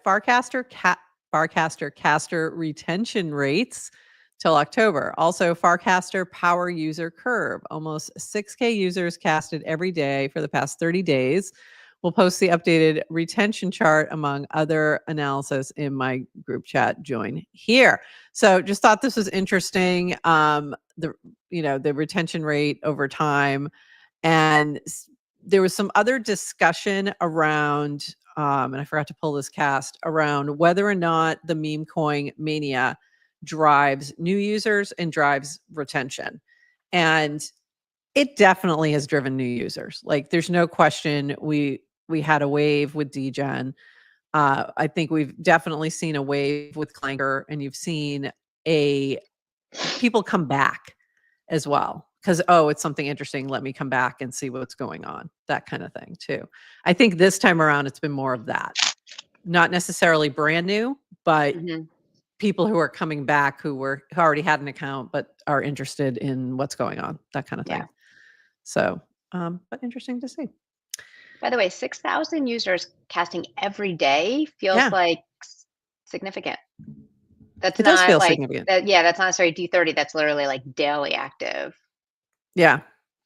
Farcaster caster retention rates till October. Also, Farcaster power user curve. Almost 6K users casted every day for the past 30 days. We'll post the updated retention chart among other analysis in my group chat. Join here. So just thought this was interesting. The retention rate over time. And there was some other discussion around, and I forgot to pull this cast, around whether or not the meme coin mania drives new users and drives retention. And it definitely has driven new users. Like, there's no question we had a wave with DGen. I think we've definitely seen a wave with Clanker, and you've seen people come back as well. Because, it's something interesting. Let me come back and see what's going on. That kind of thing, too. I think this time around, it's been more of that. Not necessarily brand new, but people who are coming back who already had an account but are interested in what's going on. That kind of thing. So, but interesting to see. By the way, 6,000 users casting every day feels like significant. It does feel significant. That's not necessarily D30. That's literally like daily active. Yeah.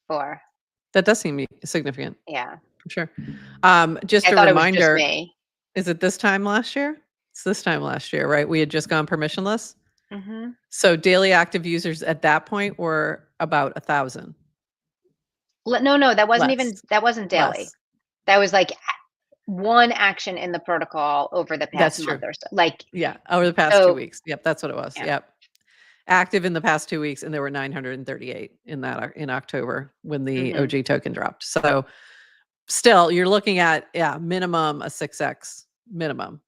That does seem significant. Yeah. For sure. Just a reminder. It was just me. Is it this time last year? It's this time last year, right? We had just gone permissionless. Mm-hmm. So daily active users at that point were about 1,000. No, that wasn't Less. daily. Less. That was like one action in the protocol over the past That's month true. or so. Like, Yeah, over the past 2 so weeks. Yep, that's what it was. yeah. Yep. Active in the past 2 weeks, and there were 938 in October when the Mm-hmm. OG token dropped. So still, you're looking at, minimum a 6x minimum,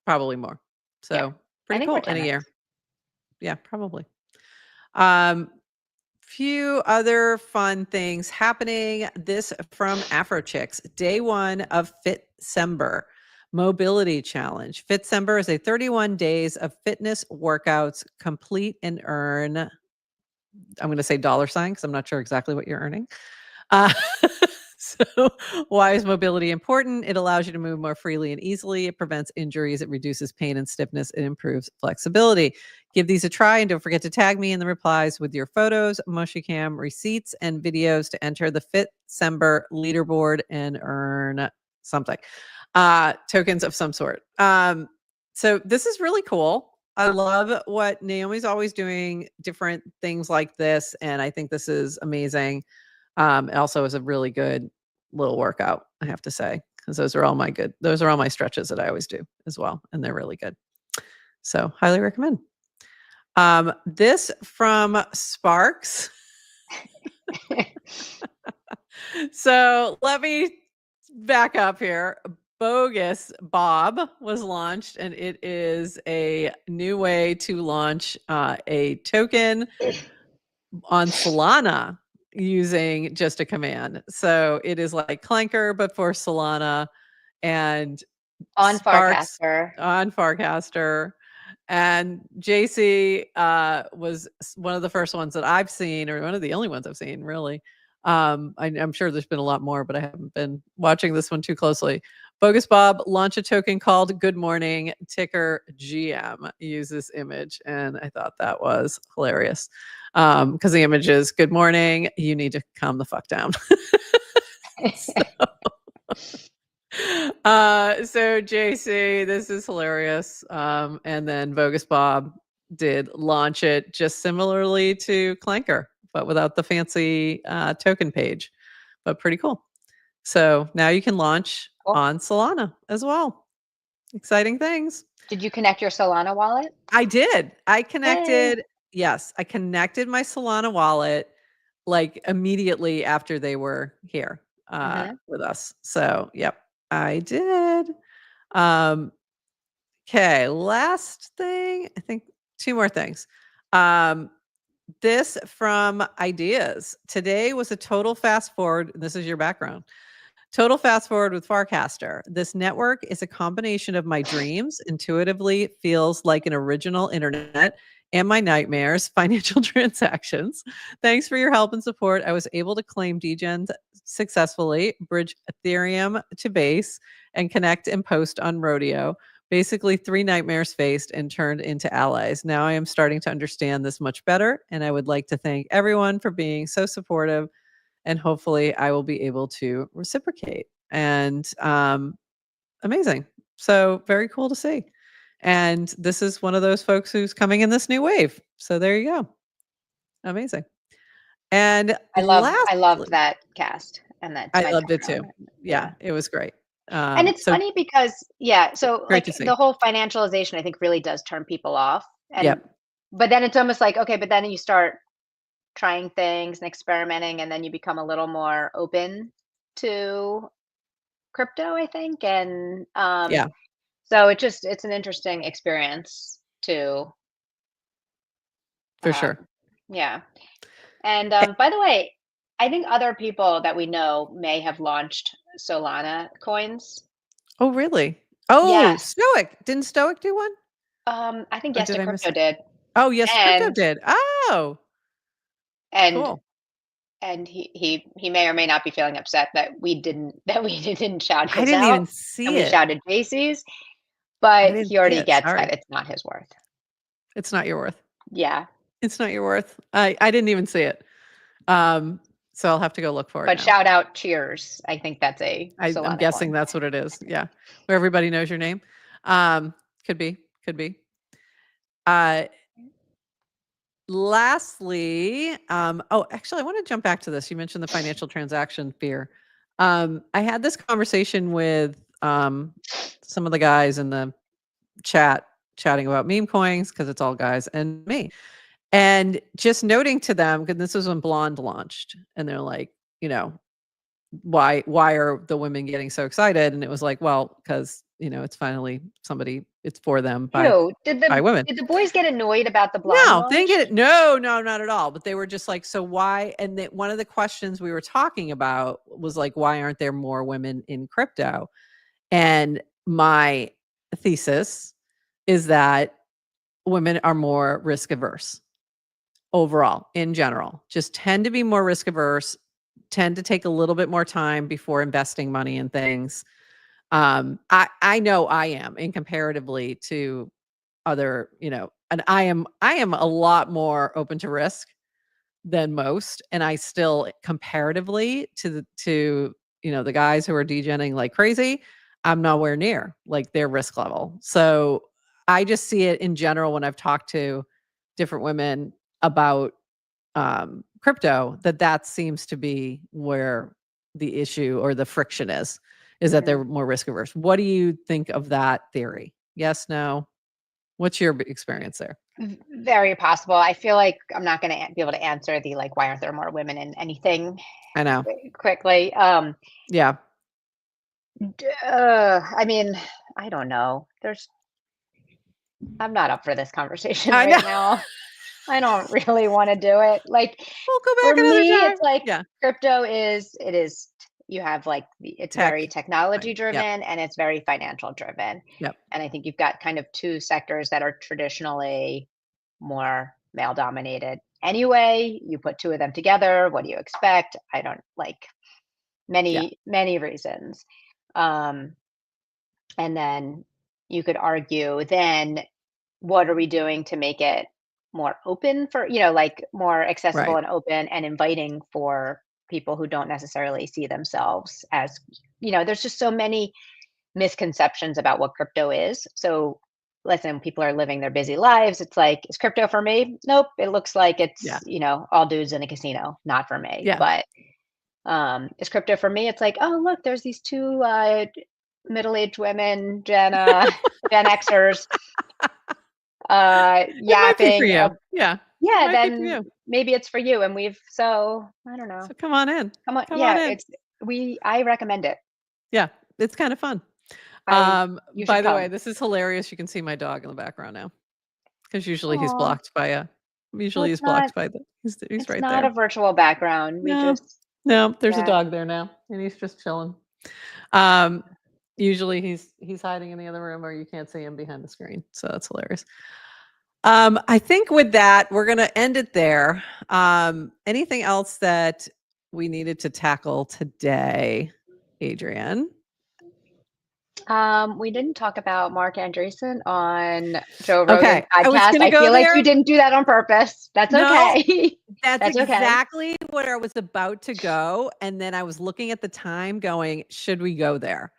probably more. Yeah. So I pretty think we're cool in a 10x. year. Yeah, probably. Um, few other fun things happening. This from AfroChicks, day 1 of Fitcember Mobility Challenge. Fitcember is a 31 days of fitness workouts, complete and earn. I'm going to say $sign because I'm not sure exactly what you're earning. Uh, so, why is mobility important? It allows you to move more freely and easily. It prevents injuries. It reduces pain and stiffness. It improves flexibility. Give these a try and don't forget to tag me in the replies with your photos, MushyCam receipts, and videos to enter the Fitcember leaderboard and earn something, tokens of some sort. So this is really cool. I love what Naomi's always doing, different things like this, and I think this is amazing. It also is a really good little workout, I have to say, because those are all my stretches that I always do as well, and they're really good. So highly recommend. This from Sparks. So let me back up here. Bogus Bob was launched, and it is a new way to launch a token on Solana using just a command. So it is like Clanker, but for Solana, and On Sparks Farcaster. on Farcaster. And JC was one of the first ones that I've seen, or one of the only ones I've seen, really. I'm sure there's been a lot more, but I haven't been watching this one too closely. Bogus Bob launched a token called Good Morning, ticker GM. Use this image, and I thought that was hilarious because the image is Good morning. You need to calm the fuck down. So JC, this is hilarious. And then Bogus Bob did launch it just similarly to Clanker, but without the fancy token page, but pretty cool. So now you can launch Cool. on Solana as well. Exciting things. Did you connect your Solana wallet? I did. I connected. Yay. Yes, I connected my Solana wallet like immediately after they were here with us. So, yep, I did. Okay, last thing, I think 2 more things. This from Ideas. Today was a total fast forward. This is your background. Total fast forward with Farcaster. This network is a combination of my dreams, intuitively feels like an original internet, and my nightmares, financial transactions. Thanks for your help and support. I was able to claim degens successfully, bridge Ethereum to base, and connect and post on Rodeo. Basically, 3 nightmares faced and turned into allies. Now I am starting to understand this much better, and I would like to thank everyone for being so supportive, and hopefully I will be able to reciprocate. And amazing. So very cool to see. And this is one of those folks who's coming in this new wave. So there you go. Amazing. And I loved lastly, that cast and that I my loved it background. too. Yeah. Yeah, it was great. And it's So funny because, yeah, so great to like see. the whole financialization, I think really does turn people off. And, Yep, but then it's almost like, okay, but then you start trying things and experimenting, and then you become a little more open to crypto, I think. And yeah, so it's an interesting experience to, for sure. yeah. And Eh, by the way, I think other people that we know may have launched Solana coins. oh, really? Oh, Yes. Stoic. Didn't Stoic do one? I think Or Yes did to I miss Crypto it? did. Oh, yes, crypto And did. Oh, and cool. and he may or may not be feeling upset that we didn't shout I his didn't out even and see we it. shouted JC's, I but didn't he see already it. gets that Sorry. it's not his worth. It's not your worth. Yeah. It's not your worth. I didn't even see it. So I'll have to go look for it But now. shout out cheers. I think that's a I'm Solana guessing coin. that's what it is. Yeah. Where everybody knows your name. Um, could be. Uh, lastly, actually, I want to jump back to this. You mentioned the financial transaction fear. I had this conversation with some of the guys in the chatting about meme coins because it's all guys and me. And just noting to them, because this was when Blonde launched, and they're like, you know, why are the women getting so excited? And it was like, well, because it's finally somebody, it's for them by Ew, did women. the boys get annoyed about the blonde No, they didn't get launch? it. No, not at all. But they were just like, so why? And one of the questions we were talking about was like, why aren't there more women in crypto? And my thesis is that women are more risk averse overall, in general, just tend to be more risk averse, tend to take a little bit more time before investing money in things. I know I am, in comparatively to other, and I am a lot more open to risk than most, and I still, comparatively to the guys who are degenning like crazy, I'm nowhere near like their risk level. So I just see it in general when I've talked to different women about crypto, that seems to be where the issue or the friction is that they're more risk averse. What do you think of that theory? Yes, no? What's your experience there? Very possible. I feel like I'm not going to be able to answer the like, why aren't there more women in anything I know. quickly. Yeah. I mean, I don't know. I'm not up for this conversation I know. right now. I don't really want to do it. Like We'll go for back another me, time. it's like Yeah. crypto is you have like it's Tech. very technology Yep. driven and it's very financial driven. Yep. And I think you've got kind of two sectors that are traditionally more male dominated. Anyway, you put two of them together, what do you expect? I don't like Yeah. many reasons. Um and then you could argue then what are we doing to make it more open for, like more accessible Right. and open and inviting for people who don't necessarily see themselves as, there's just so many misconceptions about what crypto is. So, listen, people are living their busy lives. It's like, is crypto for me? Nope. It looks like Yeah. it's, all dudes in a casino. Not for me. Yeah. But is crypto for me? It's like, oh, look, there's these two middle-aged women, Gen Xers, It might be for yapping. you. Yeah. It Yeah, might be for then you. maybe it's for you. And so I don't know. So come on in. Come on. Come on Yeah, in. I recommend it. Yeah. It's kind of fun. You should By the way, come. this is hilarious. You can see my dog in the background now. Because usually he's Oh, blocked by well, he's blocked by he's it's right not a there. virtual background. We No, just, no, there's a yeah. dog there now, and he's just chilling. Um, usually he's hiding in the other room, or you can't see him behind the screen. So that's hilarious. I think with that, we're gonna end it there. Anything else that we needed to tackle today, Adrienne? We didn't talk about Mark Andreessen on Joe Rogan's Okay, I was podcast. gonna I go feel like there. you didn't do that on purpose. That's No, okay. that's That's okay. exactly where I was about to go, and then I was looking at the time going, "Should we go there?"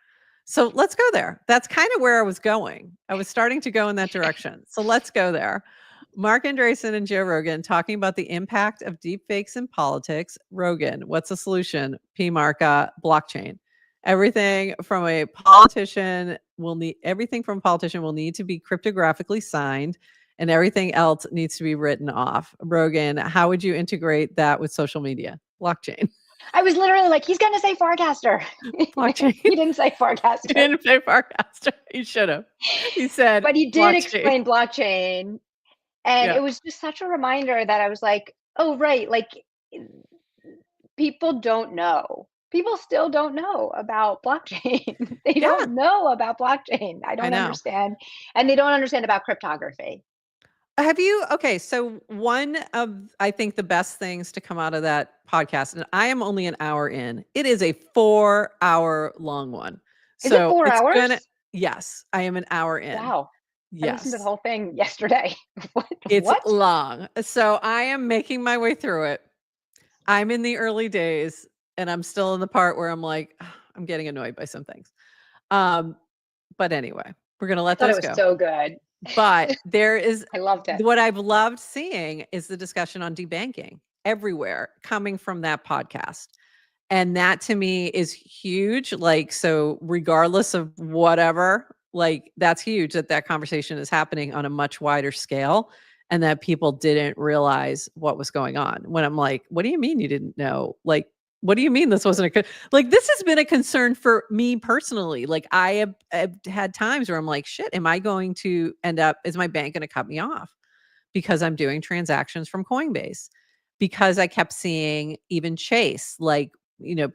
So, let's go there. That's kinda where I was going. I was starting to go in that direction. So, let's go there. Mark Andreessen and Joe Rogan talking about the impact of deepfakes in politics. Rogan, what's the solution? P. Marka, blockchain. Everything from a politician will need to be cryptographically signed, and everything else needs to be written off. Rogan, how would you integrate that with social media? Blockchain. I was literally like, he's going to say Farcaster. Blockchain. He didn't say He Farcaster, didn't say Farcaster. He should have. He said but he did blockchain. explain blockchain. And Yeah. it was just such a reminder that I was like, oh, right. Like people don't know. People still don't know about blockchain. They Yeah. don't know about blockchain. I I don't know. understand. And they don't understand about cryptography. Okay, so one of, I think, the best things to come out of that podcast, and I am only an hour in, it is a 4-hour long one. Is it So 4 it's gonna, hours? yes, I am an hour in. Wow. I listened to the Yes, whole thing yesterday. What? it's What? long. So I am making my way through it. I'm in the early days, and I'm still in the part where I'm like, I'm getting annoyed by some things. Um, but anyway, we're gonna I let thought it those was go. so good. But there is I loved it. what I've loved seeing is the discussion on debanking everywhere coming from that podcast. And that to me is huge. Like, so regardless of whatever, like that's huge that that conversation is happening on a much wider scale and that people didn't realize what was going on. When I'm like, what do you mean you didn't know? Like, what do you mean this wasn't like this has been a concern for me personally. Like I've had times where I'm like, shit, am I going to end up, is my bank going to cut me off because I'm doing transactions from Coinbase? Because I kept seeing even Chase, like,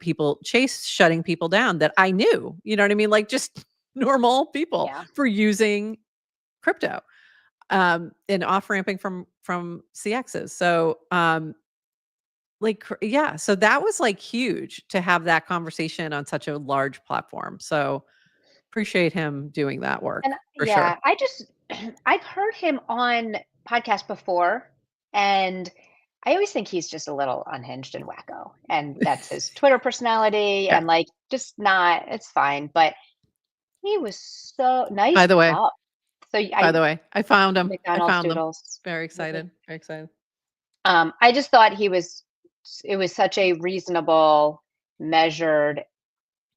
people Chase shutting people down that I knew, you know what I mean? Like just normal people Yeah. for using crypto, and off ramping from CXs. So, yeah, so that was like huge to have that conversation on such a large platform. So appreciate him doing that work And for sure. yeah, I just I've heard him on podcasts before, and I always think he's just a little unhinged and wacko, and that's his Twitter personality, Yeah. and like just not. It's fine, but he was so By nice the way, job. So by I the way, I found him. I McDonald's found them. doodles. Very Lovely. excited. Very excited. I just thought it was such a reasonable, measured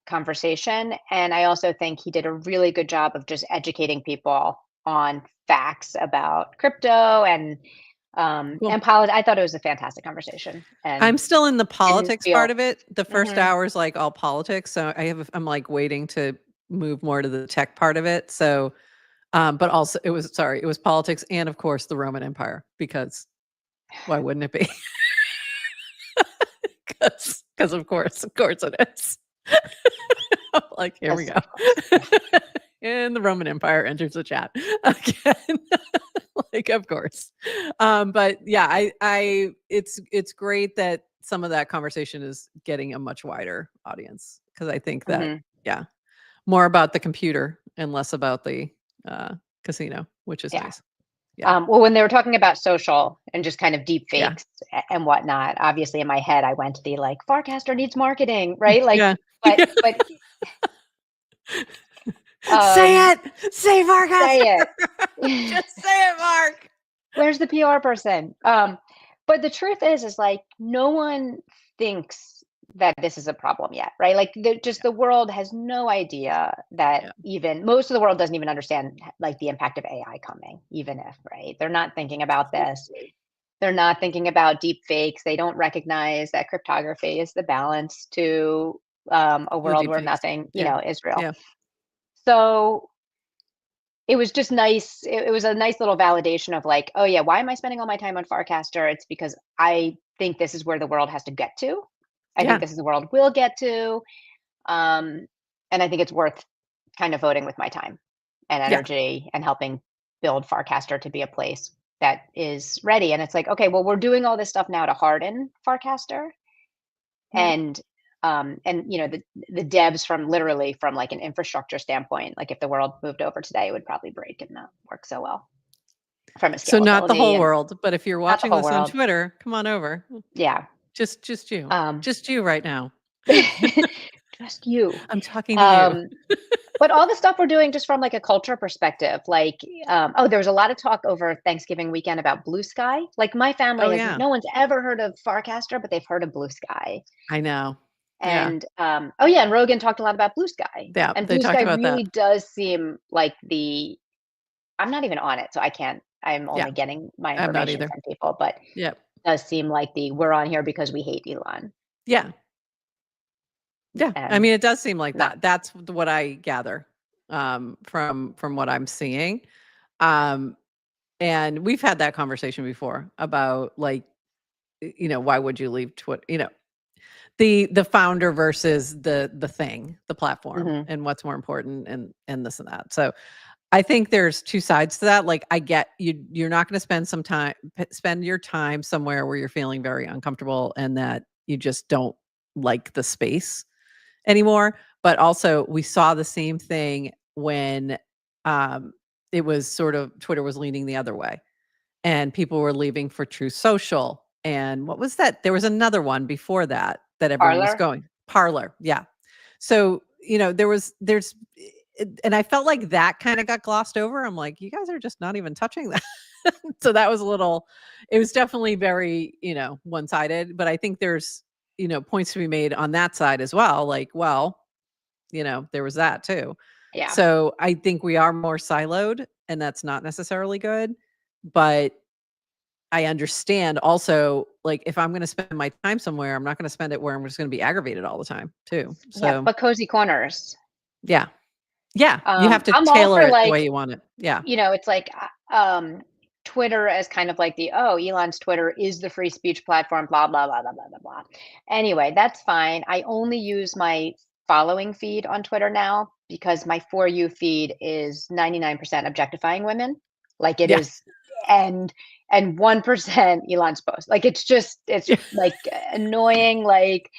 conversation. And I also think he did a really good job of just educating people on facts about crypto Cool. and politics. I thought it was a fantastic conversation I'm and still in the in his politics part feel. of it. The first Hmm. hour is like all politics, so I'm like waiting to move more to the tech part of it. So, but also it was politics and of course the Roman Empire because why wouldn't it be? Because of course it is. I'm like, here we Yes, go. of course. And the Roman Empire enters the chat again. Like, of course. But yeah, it's great that some of that conversation is getting a much wider audience because I think that, Hmm. yeah, more about the computer and less about the casino, which is Yeah. nice. Yeah. Well, when they were talking about social and just kind of deep Yeah. fakes and whatnot, obviously in my head I went to the like Farcaster needs marketing, right? Like, Yeah. but Say um, it. Say say Farcaster. it. Just say it, Mark. Where's the PR person? But the truth is like no one thinks that this is a problem yet, right? Like the world has no idea that Yeah. even most of the world doesn't even understand like the impact of AI coming, even if, right? They're not thinking about this. They're not thinking about deep fakes. They don't recognize that cryptography is the balance to a The world deep where fakes. nothing, Yeah. is real. Yeah. So it was just nice. It was a nice little validation of like, oh yeah, why am I spending all my time on Farcaster? It's because I think this is where the world has to get to. I think Yeah. this is the world we'll get to. Um, and I think it's worth kind of voting with my time and Yeah. energy and helping build Farcaster to be a place that is ready. And it's like, okay, well, we're doing all this stuff now to harden Farcaster Yeah. and the devs from literally from like an infrastructure standpoint, like if the world moved over today, it would probably break and not work so well from a So not the scalability whole and world, but if you're not the watching whole this on world. Twitter, come on over. Yeah. Just you. Um, Just you right now. just you. I'm talking to you. Um, but all the stuff we're doing just from like a culture perspective, like, oh, there was a lot of talk over Thanksgiving weekend about Blue Sky. Like my family Oh, has yeah. no one's ever heard of Farcaster, but they've heard of Blue Sky. I know. Yeah. And oh yeah, and Rogan talked a lot about Blue Sky. Yeah, And they Blue Sky talked about really that. does seem like I'm not even on it, so I can't. I'm Yeah. only getting my I'm not information either. from people, but it Yep. does seem like we're on here because we hate Elon. Yeah. Yeah. I And mean, it does seem like not that. That's what I gather, from what I'm seeing. Um, and we've had that conversation before about like, why would you leave Twitter? The founder versus the thing, the platform, mhm. and what's more important and this and that. So I think there's two sides to that. Like I get you're not going to spend your time somewhere where you're feeling very uncomfortable and that you just don't like the space anymore. But also we saw the same thing when um it was sort of Twitter was leaning the other way and people were leaving for True Social. And what was that? There was another one before that that everyone was Parlor. going. Parlor. Yeah. So, there's and I felt like that kind of got glossed over. I'm like, you guys are just not even touching that. So that was it was definitely very, one-sided, but I think there's, points to be made on that side as well. Like, well, there was that too. Yeah. So I think we are more siloed, and that's not necessarily good. But I understand also, like, if I'm going to spend my time somewhere, I'm not going to spend it where I'm just going to be aggravated all the time too. Yeah, So but cozy corners. yeah. Yeah. You have to I'm all tailor for, it the way like, you want it. Yeah. it's like, Twitter as kind of like Elon's Twitter is the free speech platform, blah, blah, blah, blah, blah, blah, blah. Anyway, that's fine. I only use my following feed on Twitter now because my For You feed is 99% objectifying women. Like it Yeah. is, and 1% Elon's post. Like it's Yeah. like annoying, like,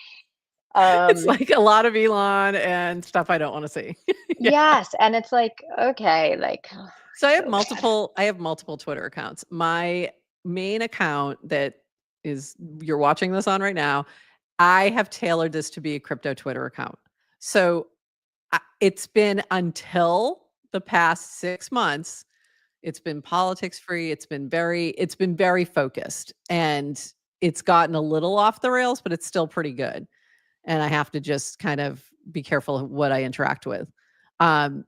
It's like a lot of Elon and stuff I don't want to see. Yeah. yes. And it's like, okay, like, So I have so bad. multiple Twitter accounts. My main account that is you're watching this on right now, I have tailored this to be a crypto Twitter account. So it's been until the past 6 months, it's been politics free. It's been very focused, and it's gotten a little off the rails, but it's still pretty good. And I have to just kind of be careful of what I interact with. Um,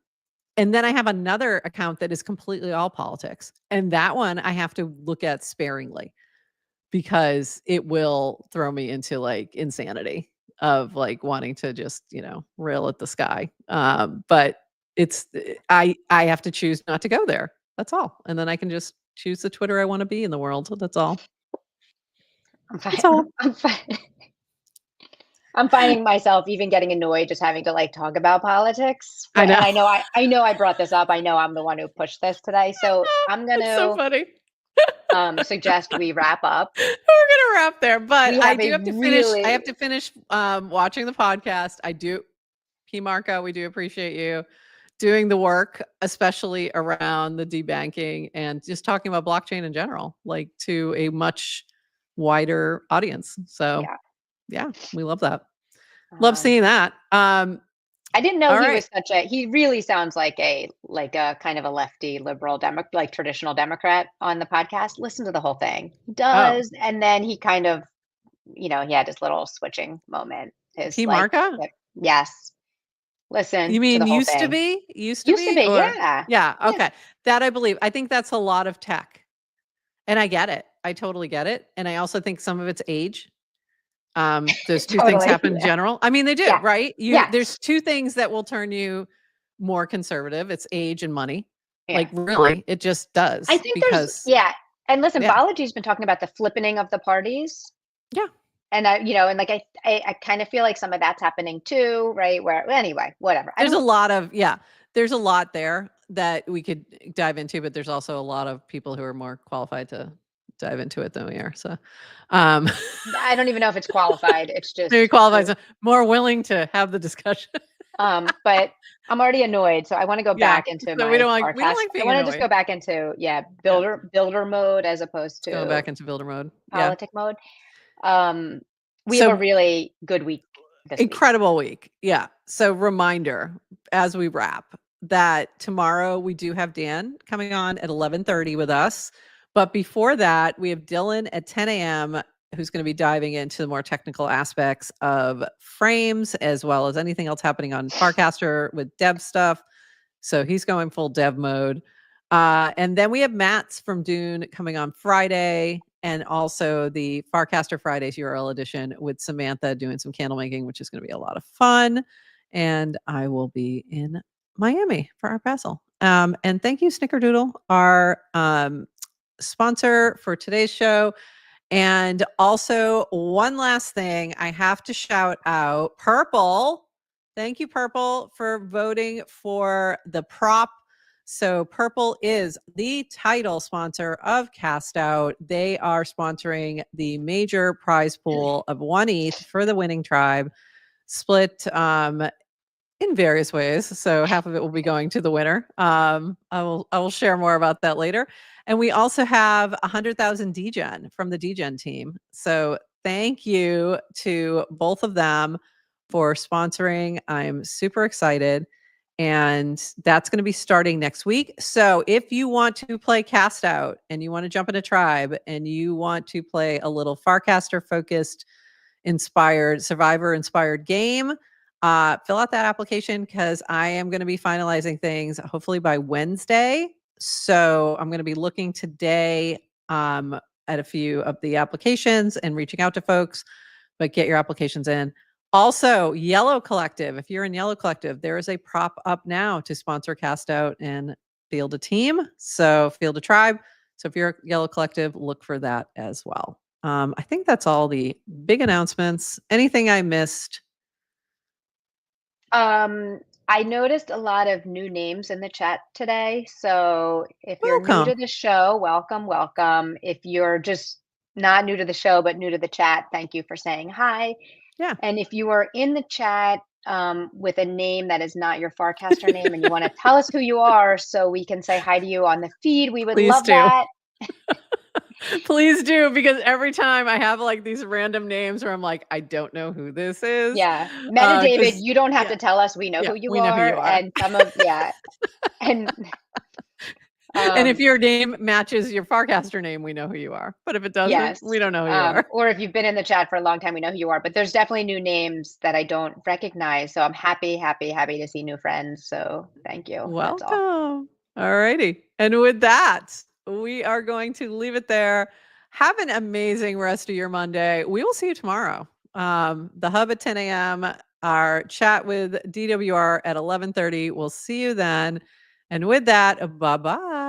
and then I have another account that is completely all politics. And that one I have to look at sparingly because it will throw me into like insanity of like wanting to just, rail at the sky. But I have to choose not to go there. That's all. And then I can just choose the Twitter I want to be in the world. That's all. I'm That's fine. all. I'm fine. I'm finding myself even getting annoyed just having to like talk about politics. I know. And I know I brought this up. I know I'm the one who pushed this today. So I'm going It's so to funny. suggest we wrap up. We're gonna wrap there, but We I have do a have to finish. I really have to finish watching the podcast. I do, P Marco. We do appreciate you doing the work, especially around the debanking and just talking about blockchain in general, like to a much wider audience. So yeah. yeah, we love that. Love Um, seeing that. I didn't know All he right. was he really sounds like a kind of a lefty liberal like traditional Democrat on the podcast. Listen to the whole thing. He Oh, does. And then he kind of, he had his little switching moment. His P like, Marco. yes, You listen to mean the whole used to thing. be? Used to Used to be? be, Or yeah. yeah, Yeah. okay. That I believe. I think that's a lot of tech. And I get it. I totally get it. And I also think some of it's age. Those two things Totally. happen in general. I mean, they do, Yeah. right? Yeah. There's two things that will turn you more conservative. It's age and money. Yeah. Like really, it just I does think because yeah. And listen, yeah. Balaji's been talking about the flippening of the parties. Yeah. And and like I kind of feel like some of that's happening too, right? Where anyway, whatever. There's a lot there that we could dive into, but there's also a lot of people who are more qualified to dive into it than we are. So I don't even know if it's qualified. It's maybe just qualified, so more willing to have the discussion. but I'm already annoyed, so I want to go Yeah. back into So we my don't Farcast. like I being want to just annoyed. go back into Yeah. builder mode as opposed It's going back to into builder mode. Yeah. politic mode. Um, we have a So really good week this week. incredible week. Yeah. So reminder as we wrap that tomorrow we do have Dan coming on at 11:30 with us. But before that, we have Dylan at 10 a.m. who's going to be diving into the more technical aspects of frames as well as anything else happening on Farcaster with dev stuff. So he's going full dev mode. And then we have Matt's from Dune coming on Friday, and also the Farcaster Fridays URL edition with Samantha doing some candle making, which is going to be a lot of fun. And I will be in Miami for our Basel. And thank you, Snickerdoodle, our sponsor for today's show. And also, one last thing I have to shout out Purple. Thank you, Purple, for voting for the prop. So, Purple is the title sponsor of Cast Out. They are sponsoring the major prize pool of 1 ETH for the winning tribe, split in various ways. So half of it will be going to the winner. I will share more about that later. And we also have 100,000 DGen from the DGen team. So thank you to both of them for sponsoring. I'm super excited. And that's going to be starting next week. So if you want to play Cast Out and you want to jump in a tribe and you want to play a little Farcaster focused, inspired, survivor inspired game, fill out that application because I am going to be finalizing things hopefully by Wednesday. So I'm going to be looking today at a few of the applications and reaching out to folks, but get your applications in. Also, Yellow Collective. If you're in Yellow Collective, there is a prop up now to sponsor Cast Out and field a team. So field a tribe. So if you're a Yellow Collective, look for that as well. I think that's all the big announcements. Anything I missed? I noticed a lot of new names in the chat today. So if you're new to Welcome. the show, welcome, welcome. If you're just not new to the show, but new to the chat, thank you for saying hi. Yeah. And if you are in the chat with a name that is not your Farcaster name and you want to tell us who you are so we can say hi to you on the feed, we would Please love do. that. Please do, because every time I have like these random names where I'm like, I don't know who this is. Yeah. Meta David, 'Cause you don't have yeah, to tell us. We know yeah, who you we know who are. you are. And some of, yeah. And And if your name matches your Farcaster name, we know who you are. But if it doesn't, yes. we don't know who you are. Or if you've been in the chat for a long time, we know who you are. But there's definitely new names that I don't recognize. So I'm happy to see new friends. So thank you. That's all. Welcome. All righty. And with that, we are going to leave it there. Have an amazing rest of your Monday. We will see you tomorrow. The hub at 10 a.m., our chat with DWR at 11:30. We'll see you then. And with that, bye-bye.